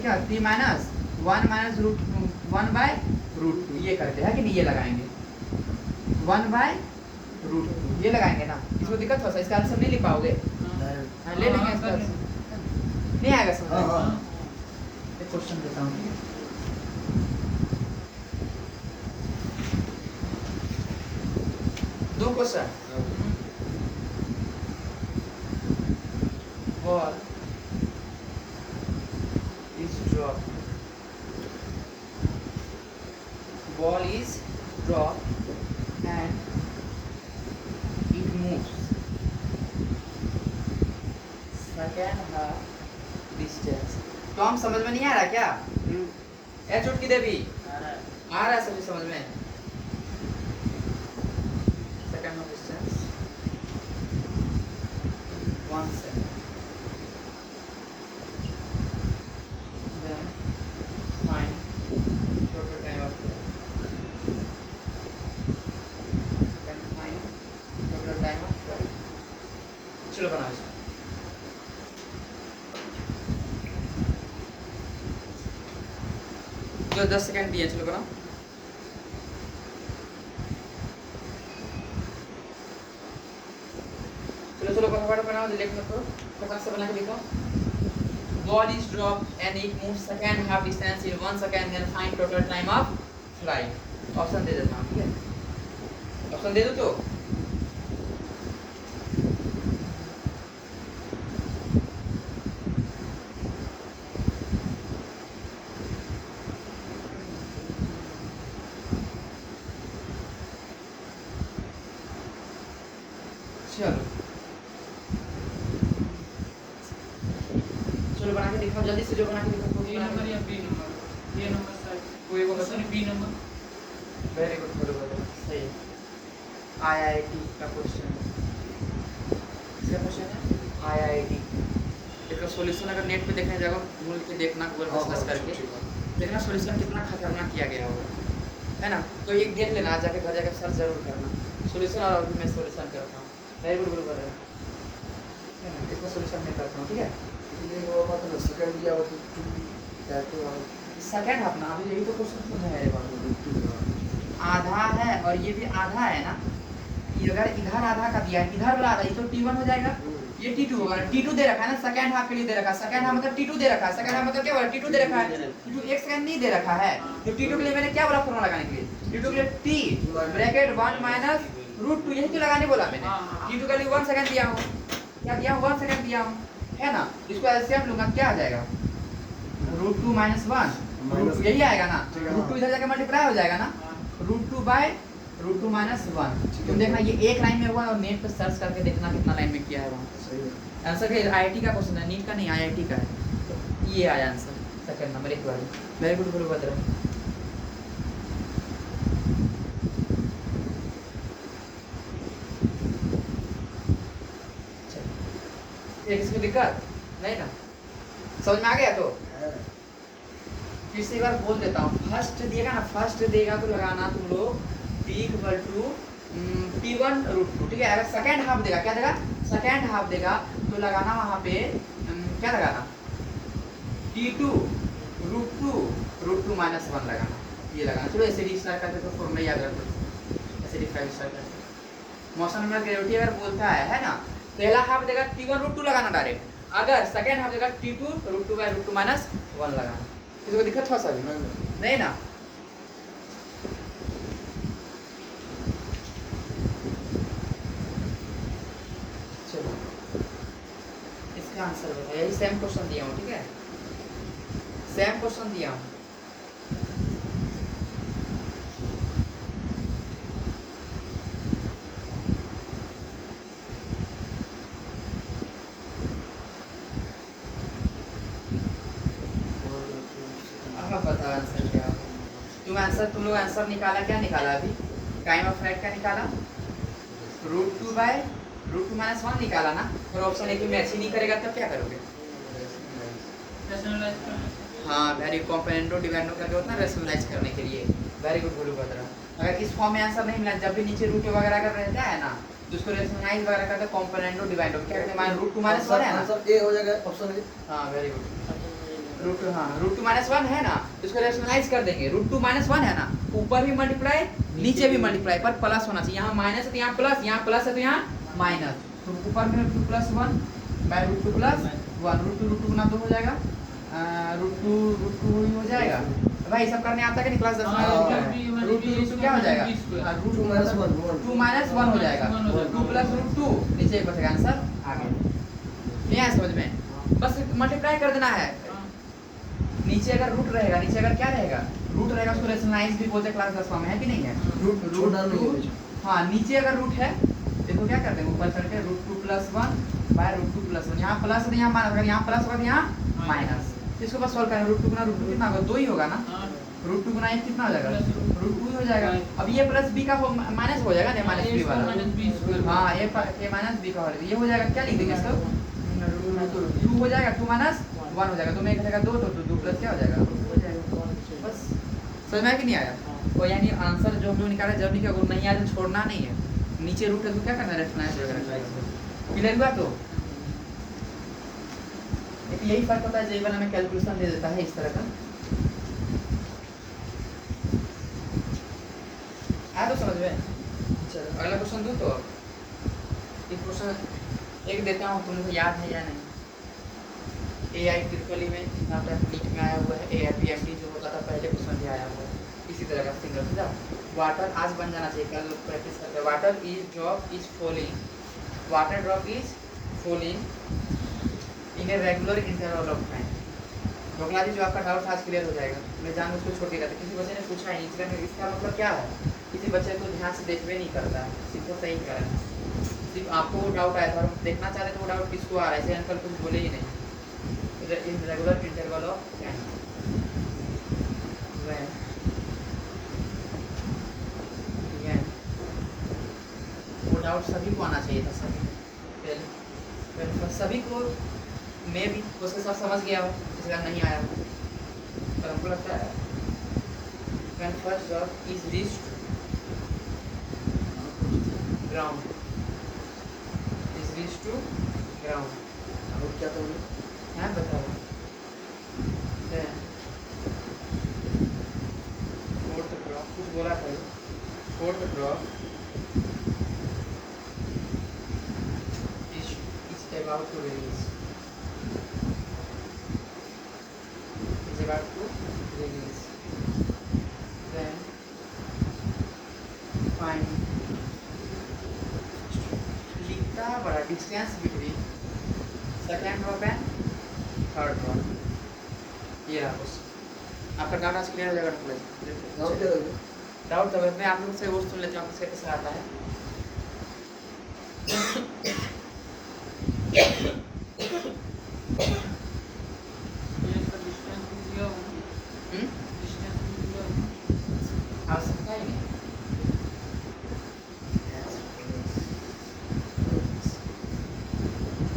क्या, T माइनस 1 माइनस √1/√2, ये करते हैं कि नहीं, ये लगाएंगे 1/√2, ये लगाएंगे ना। इसको दिक्कत हो, इसका आंसर नहीं लिख पाओगे, हाँ, ले लेंगे इसका आंसर, नहीं आएगा समझ में। एक क्वेश्चन देता हूँ, दो question, ball is dropped, ball is dropped and it moves second half distance। तो हम समझ में नहीं आ रहा क्या, एच उठ की देवी आ रहा है सभी समझ में, second half distance 1 second, then find total time of flight, then find total time of flight। चलो बनाओ इसको, जो 10 सेकंड दिए, चलो बनाओ। चलो चलो फटाफट बनाओ, लिख लो, फटाफट से बना के लिखो। Ball is dropped and it moves second half distance in 1 second, then find total time of flight। Option दे देता हूँ, ठीक है, ऑप्शन दे दो तो चलो चलो बना के दिखाओ जल्दी से, जो बना के दिखाओ, A नंबर या B number, A number sir, कोई को बता, B नंबर, वेरी गुड, बरोबर सही। IIT का क्वेश्चन, इसका क्वेश्चन है IIT, इसका सॉल्यूशन अगर नेट पे देखने जाओ, भूल के देखना, गूगल पर सर्च करके देखना सॉल्यूशन कितना खतरनाक किया गया होगा, है ना। तो एक देख लेना, आज जाके घर जाकर सर्च जरूर करना सॉल्यूशन, और अभी मैं सॉल्यूशन करता हूँ, वेरी गुड बरोबर है ना, इसका सॉल्यूशन मैं करता हूँ, ठीक है। सेकंड दिया हुआ तो सेकंड हाफ ना, अभी यही तो क्वेश्चन है, आधा है और ये भी आधा है ना, ये अगर इधर आधा का दिया है, इधर वाला आधा, ये तो T1 हो जाएगा, ये T2 होगा। T2 दे रखा है ना, सेकंड हाफ के लिए दे रखा है, सेकंड हाफ मतलब T2 दे रखा है, सेकंड हाफ मतलब क्या बोला, T2 दे रखा है, T2 एक सेकंड नहीं दे रखा है, तो T2 के लिए मैंने क्या बोला फॉर्मूला लगाने के लिए, T2 के लिए T ब्रैकेट 1 माइनस रूट 2, यही तो लगाने बोला मैंने। T2 के लिए 1 सेकंड दिया हूं, क्या दिया हूं, 1 सेकंड दिया हूं, है ना, इसको एलसीएम लूंगा क्या आ जाएगा, रूट 2 माइनस 1, यही आएगा ना, रूट 2 इधर जाके मल्टीप्लाई हो जाएगा ना, रूट 2 बाय रूट 2 माइनस 1। तुम देखना ये एक लाइन में हुआ और नेट पे सर्च करके देखना कितना लाइन में किया है वहाँ। सही है। आंसर का आईआईटी का क्वेश्चन है, नीट का नहीं, आईआईटी का है। तो ये आया आंसर सेकंड नंबर एक बार। Very good गुरुभद्र। एक इसमें दिक्कत नहीं ना, समझ में आ गया? तो फिर से एक बार बोल देता हूँ, फर्स्ट दिएगा ना, फर्स्ट देगा तो लगाना तुम लोग P equal to T1 root 2, ठीक है। अगर सेकेंड हाफ देगा, क्या देगा, सेकेंड हाफ देगा तो लगाना वहाँ पे क्या लगाना, T2 रूट 2 माइनस 1 लगाना, ये लगाना। चलो ऐसे डी स्टार करते तो फॉर्मूला याद रखो, ऐसे डी 5 स्टार करते। मौसम में ग्रेविटी अगर बोलता है ना, पहला हाफ देगा T1 रूट 2 लगाना डायरेक्ट, अगर सेकेंड हाफ देगा T2 root 2 bye root 2 minus 1 लगाना। किसी को दिक्कत थोड़ा सा भी नहीं ना? चलो इसका आंसर बताइए, यही सेम क्वेश्चन दिया हूँ, ठीक है, सेम क्वेश्चन दिया हूँ। अब बताओ आंसर क्या होगा। तुम लोग आंसर निकाला, क्या निकाला अभी, टाइम ऑफ फ्लाइट का निकाला, रूट 2 बाय रूट 2 माइनस 1 निकाला ना, और ऑप्शन ए की मैच ही नहीं करेगा तब क्या करोगे? रैशनलाइज करने से। हाँ वेरी कॉम्पोनेंटो डिपेंडो करके होता है रैशनलाइज करने के लिए। Very good Gurubhadra. अगर इस फॉर्म में आंसर नहीं मिला, जब भी नीचे रूट वगैरह का रहता है ना, तो उसको रैशनलाइज वगैरह करके कॉम्पोनेंटो डिपेंडो क्या कहते हैं, रूट 2 माइनस 1 है ना, आंसर ए हो जाएगा ऑप्शन ए। हाँ वेरी गुड। रूट 2 माइनस 1 है ना, इसको रैशनलाइज कर देंगे, रूट 2 माइनस 1 है ना, ऊपर भी मल्टीप्लाई नीचे भी मल्टीप्लाई, पर प्लस होना चाहिए, यहाँ माइनस है तो यहाँ प्लस, यहाँ प्लस है तो यहाँ माइनस, तो ऊपर में root 2 plus 1 by root 2 plus 1, root 2 गुना 2 हो जाएगा, रूट 2 ही हो जाएगा। भाई सब करने आता है कि नहीं, क्लास 10 में रूट 2 क्या हो जाएगा, रूट 2 माइनस 1 हो जाएगा, 2 प्लस रूट 2 नीचे एक बचेगा, आंसर आ गया। नहीं आया समझ में, बस मल्टीप्लाई कर देना है। नीचे अगर रूट रहेगा, नीचे अगर क्या रहेगा, रूट रहेगा, उसको रैशनलाइज भी बोलते हैं क्लास 10 में, है कि नहीं है, रूट। हाँ नीचे अगर रूट है देखो क्या करते हैं, ऊपर चढ़ के root 2 plus 1 by root 2 plus 1, यहाँ प्लस है यहाँ माइनस, अगर यहाँ प्लस होगा तो यहाँ माइनस, इसको बस सॉल्व करें, रूट 2 गुना रूट 2 कितना होगा, 2 ही होगा ना, रूट 2 गुना 1 कितना हो जाएगा, रूट 2 ही हो जाएगा। अब ये प्लस बी का माइनस हो जाएगा ना, माइनस बी वाला, हाँ ये माइनस बी का ये हो जाएगा, क्या लिख देंगे इसको, 2 हो जाएगा, 2 माइनस 1 हो जाएगा, 2 में एक रहेगा 2, तो 2 प्लस क्या हो जाएगा, हो जाएगा। बस समझ में आया कि नहीं आया? और यानी आंसर जो हम लोग निकाला जब नहीं, अगर नहीं आया तो छोड़ना नहीं है, नीचे रूट है तो क्या करना है, रैशनलाइज वगैरह। क्लियर हुआ? तो एक यही फर्क होता है, जेई वाला में कैलकुलेशन दे देता है इस तरह का। आया तो समझ में? चलो अगला क्वेश्चन दूं, तो एक क्वेश्चन एक देता हूँ, तुम लोग याद है या नहीं, AI ट्रिपली में नीट में आया हुआ है, AIPMT जो होता था पहले क्वेश्चन भी आया हुआ है इसी तरह का सिंगल सीधा। वाटर आज बन जाना चाहिए, कल लोग प्रैक्टिस करते हैं। Water drop is falling in a regular interval of time. Dhokla ji जो आपका डाउट आज क्लियर हो जाएगा, मैं जान उसको छोड़ दिया था, किसी बच्चे ने पूछा है इसका मतलब क्या है, किसी बच्चे को ध्यान से देखवे नहीं करता है, सिर्फ सही करें, सिर्फ आपको वो डाउट आया था और देखना चाहते तो वो डाउट किसको आ रहा है, ऐसे अंकल कुछ बोले ही नहीं, in regular interval of time. वो डाउट सभी को आना चाहिए था, सभी को, मैं भी उसके साथ समझ गया हूँ, इसका नहीं आया पर हमको लगता है when first drop is reached ground और क्या करोगे? हाँ बताओ, कुछ बोला था about to release. Is about to release. Then find लिखता बड़ा distance between second drop and third drop. ये रहा बस आपका डाटा क्लियर हो जाएगा कॉलेज डाउट क्या लगे डाउट तो मैं आप लोग से और सुन लेता हूँ आपको कैसे आता है ये इसका डिस्टेंस भी दिया हुआ है। डिस्टेंस भी दिया हुआ है। आवश्यकता ही नहीं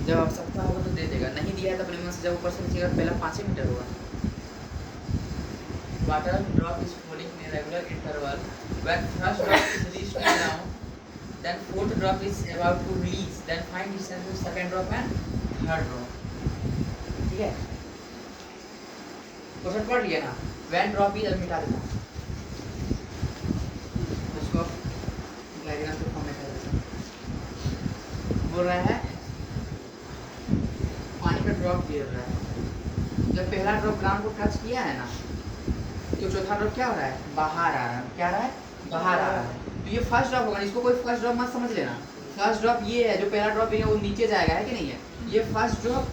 जब आवश्यकता होगा तो दे देगा नहीं दिया है तो अपने मन से जब ऊपर से नीचे का पहला 5 मीटर होगा water drop is falling in a regular interval when first drop is reached down then fourth drop is about to release then find distance between second drop and third drop ठीक है question पढ़ लिया ना when drop is अब मिटा देना उसको diagram पे फॉर्मेट कर देता बोल रहा है पानी का ड्रॉप गिर रहा है जब पहला ड्रॉप ग्राउंड को टच किया है ना तो चौथा ड्रॉप क्या हो रहा है बाहर आ रहा है क्या आ रहा है बाहर आ रहा है तो ये फर्स्ट ड्रॉप होगा इसको कोई फर्स्ट ड्रॉप मत समझ लेना फर्स्ट ड्रॉप ये है जो पहला ड्रॉप है वो नीचे जाएगा है कि नहीं है ये फर्स्ट ड्रॉप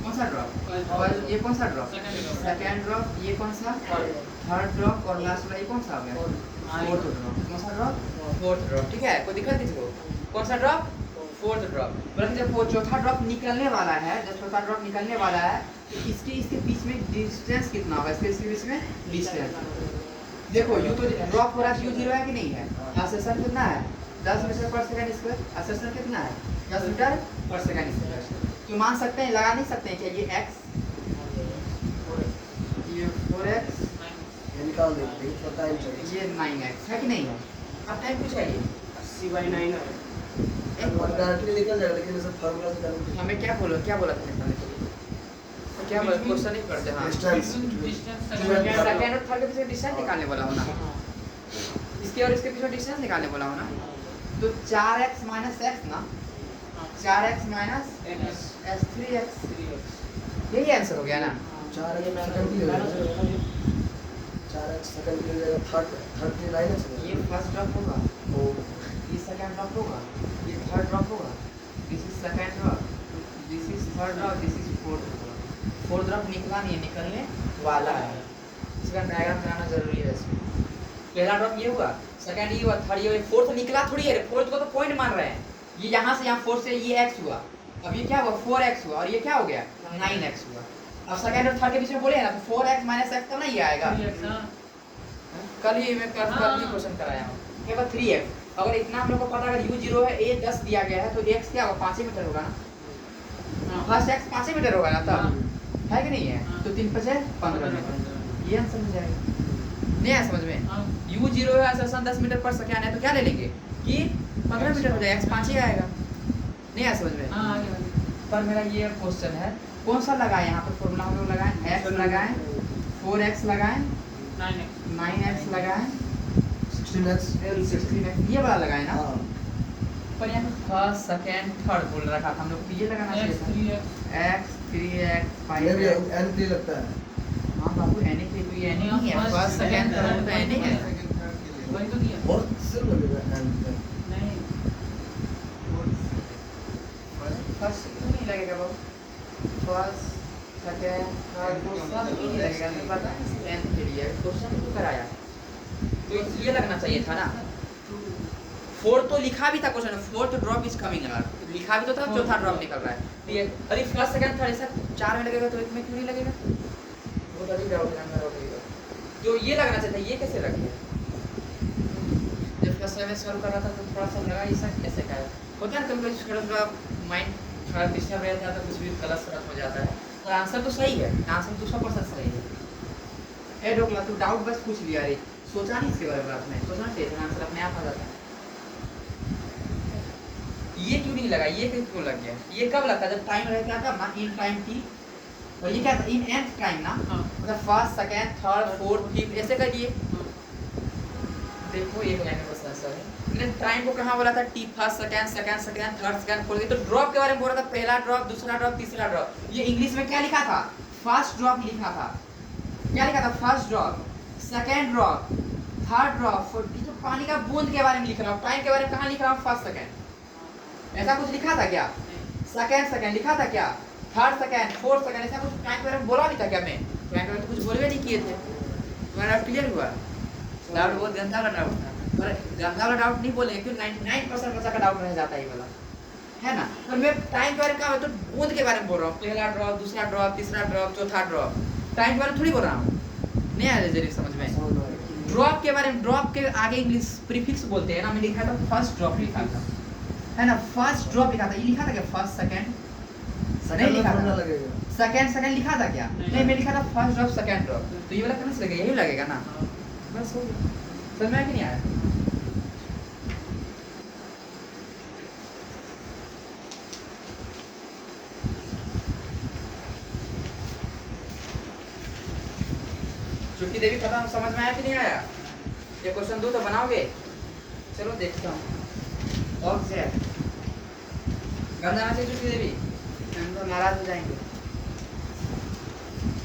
कौन सा ड्रॉप ये कौन सा ड्रॉप सेकंड ड्रॉप ये कौन सा थर्ड ड्रॉप और लास्ट वाला ये कौन सा हो गया फोर्थ ड्रॉप कौन सा ड्रॉप फोर्थ ड्रॉप ठीक है कोई दिक्कत किसी को कौन सा ड्रॉप फोर्थ ड्रॉप बल्कि जब वो चौथा ड्रॉप निकलने वाला है जब चौथा ड्रॉप निकलने वाला है तो इसके बीच में डिस्टेंस कितना होगा इसके बीच में डिस्टेंस देखो यू तो ड्रॉप हो रहा है u0 है कि नहीं है एक्सेलरेशन कितना है 10 मीटर पर सेकंड स्क्वायर एक्सेलरेशन कितना है 10 मीटर पर सेकंड स्क्वायर तो मान सकते हैं लगा नहीं सकते हैं क्या ये x ये 4x ये निकाल देते हैं तो टाइम चाहिए ये 9x है कि नहीं है अब टाइम कुछ है ये 80/9 है और डायरेक्टली निकल जाएगा लेकिन इसे फार्मूला से करना हमें क्या बोला था निकालने के लिए तो क्या बोला क्वेश्चन नहीं करते हाँ डिस्टेंस डिस्टेंस सेकंड और थर्ड के बीच में डिस्टेंस निकालने वाला हो ना इसके और इसके बीच में डिस्टेंस निकालने वाला हो ना तो 4x माइनस x ना 4x माइनस x 3x यही आंसर हो गया ना 4x सेकंड के लिए 4x सेकंड के लिए थर्ड 9 है ये फर्स्ट ड्रॉप होगा ये सेकंड ड्रॉप होगा ये थर्ड ड्रॉप होगा this is second drop this is third drop this is fourth drop fourth drop निकला नहीं है निकलने वाला है इसका डायग्राम बनाना जरूरी है इसमें पहला ड्रॉप ये हुआ सेकंड ये हुआ थर्ड ये हुआ फोर्थ निकला थोड़ी है फोर्थ को तो पॉइंट मान रहे हैं ये यहाँ से यहाँ फोर्थ से ये x हुआ अब ये क्या हुआ 4x हुआ और ये क्या हो गया 9x हुआ अब सेकंड और थर्ड के बीच में बोले ना तो 4x माइनस x तो नहीं आएगा कल ही मैं कल ही क्वेश्चन कराया हूँ ये बात 3x अगर इतना हम लोग को पता अगर u0 है a 10 दिया गया है तो x क्या होगा 5 मीटर होगा ना फर्स्ट x 5 मीटर होगा ना तब है कि नहीं है तो 3 5 15 मीटर ये आंसर हो जाएगा नहीं आया समझ में u0 है एक्सेलरेशन 10 मीटर पर सेकंड है तो क्या ले लेंगे ये 15 मीटर हो जाएगा x 5 ही आएगा नहीं आया समझ में पर मेरा ये क्वेश्चन है कौन सा लगाएं यहाँ पर फॉर्मूला हम लोग लगाएं x लगाएं 4x लगाएं 9x लगाएं 16x and 16x ये वाला लगाएं ना हां पर यहाँ पे फर्स्ट सेकंड थर्ड बोल रखा था हम लोग को ये लगाना चाहिए था x 3x 5x n 3 लगता है हाँ बाबू n के तो ये n ही है फर्स्ट सेकंड थर्ड तो n ही है वही तो दिया बहुत सिर्फ लगेगा n नहीं फर्स्ट क्यों नहीं लगेगा बाबू फर्स्ट सेकंड थर्ड तो सब क्यों नहीं लगेगा मैं बता n के लिए क्वेश्चन क्यों कराया तो ये लगना चाहिए था ना फोर्थ तो लिखा भी था question fourth drop is coming लिखा भी तो था चौथा ड्रॉप निकल रहा है ठीक है अरे फर्स्ट सेकंड थर्ड ऐसा 4 में लगेगा तो एक में क्यों नहीं लगेगा वो तभी डाउट नंबर होगा तो ये लगना चाहिए था ये कैसे लग गया जब फर्स्ट में सॉल्व कर रहा था तो थोड़ा सा लगा ऐसा कैसे का होता है कभी कभी थोड़ा माइंड थोड़ा डिस्टर्ब रहता है तो कुछ भी गलत सलत हो जाता है और आंसर तो सही है आंसर 200% सही है ए डोकला तू डाउट बस पूछ लिया रे सोचा नहीं इसके बारे में आपने सोचना चाहिए था आंसर अपने आप आ जाता है ये क्यों नहीं लगा ये क्यों लग गया ये कब लगता जब टाइम रहता था ना इन टाइम t और ये क्या था इन nth टाइम ना मतलब first second third fourth fifth ऐसे करिए देखो एक लाइन में बस आंसर है मैंने टाइम को कहाँ बोला था, T first second second second third second fourth. तो ड्रॉप के बारे में बोल रहा था, पहला ड्रॉप, दूसरा ड्रॉप, तीसरा ड्रॉप। ये इंग्लिश में क्या लिखा था, फर्स्ट ड्रॉप लिखा था। क्या लिखा था, first drop, second drop, third drop, fourth. तो पानी का बूंद के बारे में लिख रहा हूँ, टाइम के बारे में कहाँ लिख रहा हूँ, फर्स्ट सेकंड। ऐसा कुछ लिखा था क्या, सेकंड सेकंड लिखा था क्या, थर्ड सेकंड, फोर्थ सेकंड, ऐसा कुछ टाइम के बारे में बोला नहीं था क्या मैं? टाइम के बारे में तो कुछ बोलवे नहीं किए थे। तुम्हारा क्लियर हुआ? डाउट बहुत गंदा वाला डाउट था, पर गंदा वाला डाउट नहीं बोले क्यों, 99% बच्चा का डाउट रह जाता है ये वाला, है ना। तो मैं टाइम के बारे में क्या, तो बूंद के बारे में बोल रहा हूँ, पहला ड्रॉप, दूसरा ड्रॉप, तीसरा ड्रॉप, चौथा ड्रॉप। टाइम के बारे में थोड़ी बोल रहा हूँ, नहीं आया जरिए समझ में। ड्रॉप के बारे में, ड्रॉप के आगे इंग्लिश प्रीफिक्स बोलते हैं ना, मैं लिखा था फर्स्ट ड्रॉप लिखा था, है ना, फर्स्ट ड्रॉप लिखा था। ये लिखा था क्या, फर्स्ट सेकंड? नहीं लिखा था। सेकंड सेकंड लिखा था क्या? नहीं, मैं लिखा था फर्स्ट ड्रॉप सेकंड ड्रॉप। तो ये वाला कहाँ से लगेगा, यही लगेगा ना, बस हो गया। समझ में आया कि नहीं आया? चुटकी देवी खत्म, समझ में आया कि नहीं आया? ये क्वेश्चन दो तो बनाओगे? चलो देखता हूँ। ऑब्जेक्ट गंदा ना से चुटकी देवी, हम तो नाराज हो जाएंगे।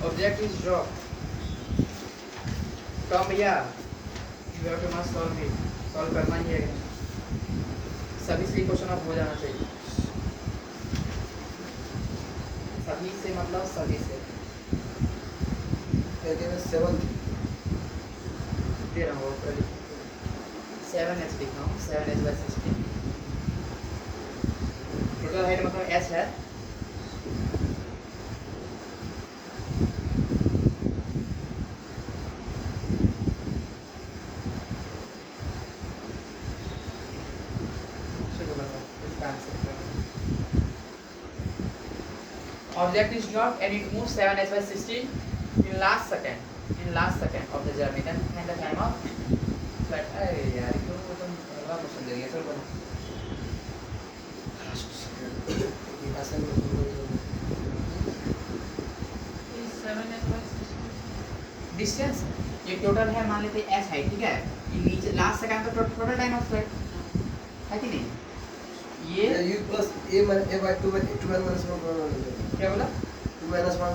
ऑब्जेक्ट इज ड्रॉप, कम भैया, you have to must solve it, solve करना ही है। सभी से क्वेश्चन अब हो जाना चाहिए, सभी से मतलब सभी से। 7 दे रहा हूँ 7h लिखा हूँ, 7h/16। टोटल हाइट मतलब h है। Object is dropped and it moves 7h/16 in last second of the journey. Then find the time of flight. अरे यार क्यों तुम बड़ा क्वेश्चन दे रही है, चलो करो। डिस्टेंस ये टोटल है, मान लेते हैं h है, ठीक है। ये नीचे लास्ट सेकंड का टोटल टाइम ऑफ फ्लाइट है कि नहीं? ये u plus a/2 minus 1 क्या बोला? 2 minus 1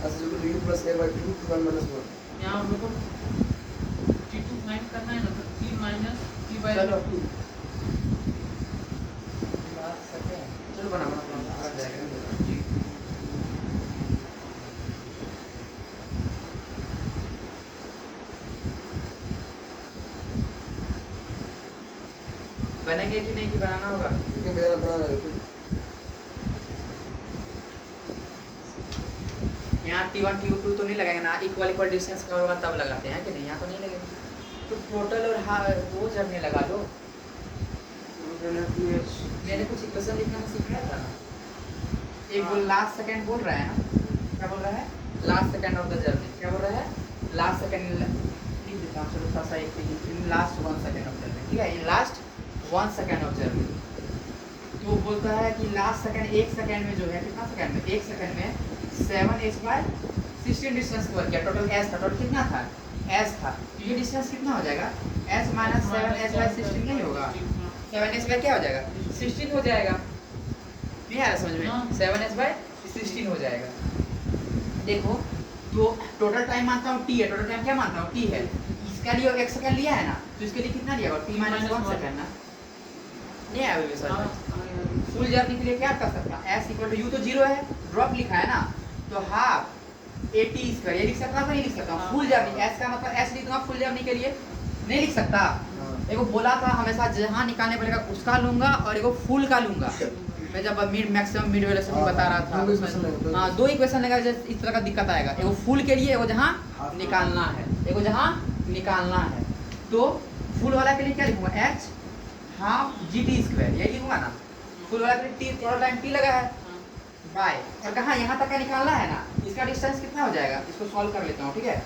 as equal to u plus a/2 1 minus 1। यहाँ हम लोग को T2 फाइंड करना है ना, तो T minus T/2। चलो लास्ट सेकंड, चलो बना आ जाएगा। बनेंगे कि नहीं, कि बनाना होगा? क्योंकि मेरा बना रहा है यहाँ T1 T2 तो नहीं लगेगा ना, इक्वल डिस्टेंस का होगा तब लगाते हैं कि नहीं, यहाँ तो नहीं लगेगा। तो टोटल और वो जब नहीं लगा लो। मैंने कुछ इक्वेशन लिखना सिखाया था ना, एक वो लास्ट सेकंड बोल रहा है ना, क्या बोल रहा है, last second of the journey, क्या बोल रहा है, लास्ट सेकंड लिख देता हूँ, चलो थोड़ा सा एक लास्ट 1 सेकंड ऑफ जर्नी, ठीक है, इन लास्ट 1 सेकंड ऑफ जर्नी। तो वो बोलता है कि लास्ट सेकंड, 1 सेकंड में जो है, कितना सेकंड में, 1 सेकंड में 7h/16 डिस्टेंस कवर किया। टोटल s था, टोटल कितना था, s था। तो ये डिस्टेंस कितना हो जाएगा, s माइनस 7h/16 नहीं होगा, 7h क्या हो जाएगा, 16 हो जाएगा। नहीं आ रहा समझ में, 7h/16 हो जाएगा। देखो तो टोटल टाइम मानता हूँ t है, टोटल टाइम क्या मानता हूँ, t है। इसका लिए 1 सेकंड लिया है ना, तो इसके लिए कितना लिया होगा, t - 1 सेकंड ना। नहीं आया अभी समझ। फुल जर्नी के लिए क्या कर सकता, s = u तो 0 है, ड्रॉप लिखा है ना, तो हाफ at², ये लिख सकता हूं, नहीं लिख सकता हूं। फुल जर्नी, s का मतलब s लिख दूंगा, फुल जर्नी के लिए नहीं लिख सकता। एगो बोला था हमेशा जहां निकालने पड़ेगा उसका लूंगा और एगो फुल का लूंगा। मैं जब मैक्सिमम मिड वैल्यूएशन में बता रहा था, हां 2 इक्वेशन लगा, इस तरह का दिक्कत आएगा। एगो फुल के लिए, एगो जहां निकालना है, एगो जहां निकालना है। तो फुल वाला के लिए क्या लिखूंगा, h हाफ gt², यही लिखूंगा ना। फुल वाला के लिए t, थोड़ा टाइम t लगा है, बाय, और कहाँ यहाँ तक का निकालना है ना, इसका डिस्टेंस कितना हो जाएगा, इसको सॉल्व कर लेता हूँ, ठीक है।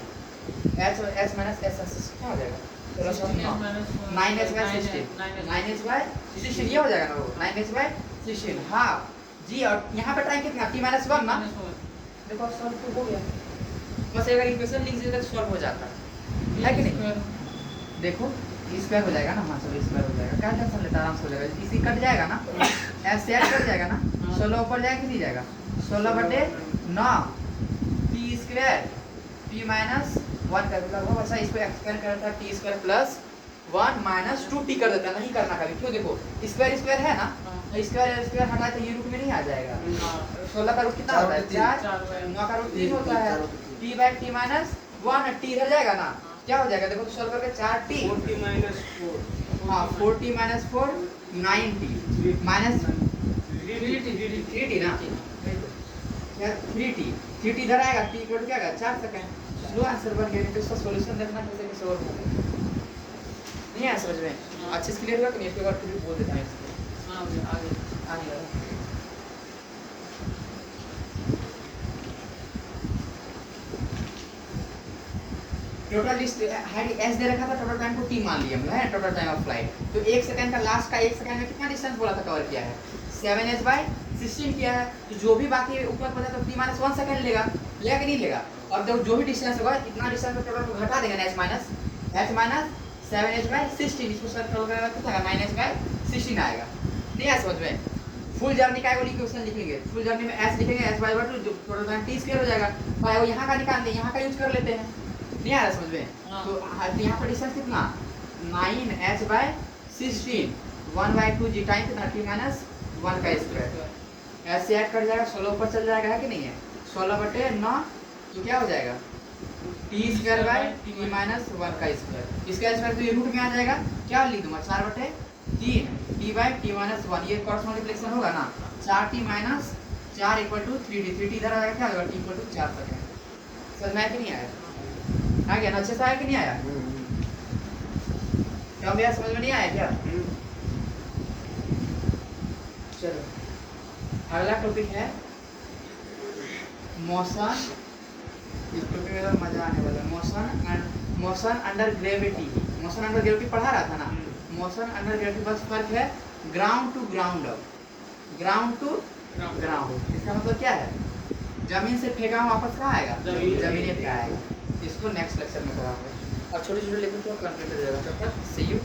h और s माइनस s कितना हो जाएगा, 9h/16 ये हो जाएगा ना, वो 9h/16 हाफ g, और यहाँ पे टाइम कितना, t - 1 ना। देखो अब सॉल्व तो हो गया, बस अगर इक्वेशन लिख दीजिए तो सॉल्व हो जाता है कि नहीं। देखो स्क्वायर हो जाएगा ना, हाँ चलो स्क्वायर हो जाएगा, क्या टेंशन लेता, आराम से हो जाएगा, इसी कट जाएगा ना, ऐसे ऐड कट जाएगा ना, 16 ऊपर जाएगा कि नहीं जाएगा, 16/9 टी स्क्वायर टी माइनस 1 कर देता हूँ, अच्छा इसको एक्सपेंड करता टी स्क्वायर प्लस 1 माइनस 2 कर देता, नहीं करना कभी, क्यों, देखो स्क्वायर स्क्वायर है ना, स्क्वायर स्क्वायर हटा तो ये रूट में नहीं आ जाएगा, 16 का रूट कितना होता है 4, 9 का रूट 3 होता है, T by T minus 1 T इधर जाएगा ना, क्या हो जाएगा, देखो तो सॉल्व करके 4t 4t minus 4 हाँ 4t minus 4 9t minus 3t ना, क्या 3t इधर आएगा, t इक्वल टू क्या आएगा 4 सेकंड, लो आंसर बन गया, तो इसका सॉल्यूशन देखना कैसे कैसे और होगा, नहीं है समझ में, अच्छे से क्लियर हुआ कि नहीं, एक बार फिर बोल देता हूँ इसको, हाँ आगे आगे टोटल लिस्ट एस दे रखा था, टोटल टाइम को टी मान लिया हमने, है टोटल टाइम ऑफ फ्लाइट, तो 1 सेकंड का लास्ट का 1 सेकंड में कितना डिस्टेंस बोला था कवर किया है 7s/16 किया है, तो जो भी बाकी ऊपर बचा तो t माइनस 1 सेकंड लेगा कि नहीं लेगा, और देखो जो भी डिस्टेंस होगा इतना डिस्टेंस को टोटल को घटा देंगे ना h माइनस 7s/16, इसको सर टोटल करेगा कितना आएगा 9s/16 आएगा, नहीं है समझ में, फुल जर्नी का वाली क्वेश्चन लिखेंगे, फुल जर्नी में s लिखेंगे s/2 जो टोटल टाइम t स्क्वायर हो जाएगा, तो वो यहां का निकाल दें, यहां का यूज कर लेते हैं, नहीं आ रहा समझ में, तो यहाँ पर डिस्टेंस कितना 9h/16 1/2 जी टाइम कितना t माइनस 1 का स्क्वायर, ऐसे ऐड कर जाएगा 16 ऊपर चल जाएगा, है कि नहीं है, 16/9 तो क्या हो जाएगा t square by t minus 1 का स्क्वायर, इसका स्क्वायर तो ये रूट में आ जाएगा, क्या लिख दूंगा 4/3 t बाय t माइनस 1, ये क्रॉस मल्टीप्लिकेशन होगा ना, 4t minus 4 equal to 3t इधर आ जाएगा, क्या होगा t इक्वल टू 4 सेकंड, समझ में आया कि नहीं आया, आ गया ना, अच्छे से आया कि नहीं आया, क्या भैया समझ में नहीं आया क्या, चलो अगला टॉपिक है मोशन, इस टॉपिक में तो मजा आने वाला है, motion under gravity, motion under gravity पढ़ा रहा था ना, मोशन अंडर ग्रेविटी बस फर्क है ground to ground, ground to ground, इसका मतलब क्या है, जमीन से फेंका हुआ वापस कहाँ आएगा, जमीन पे आएगा, इसको नेक्स्ट लेक्चर में कराऊंगा, और छोटे छोटे लेकर तो कंप्लीट हो जाएगा, तब तक सी यू।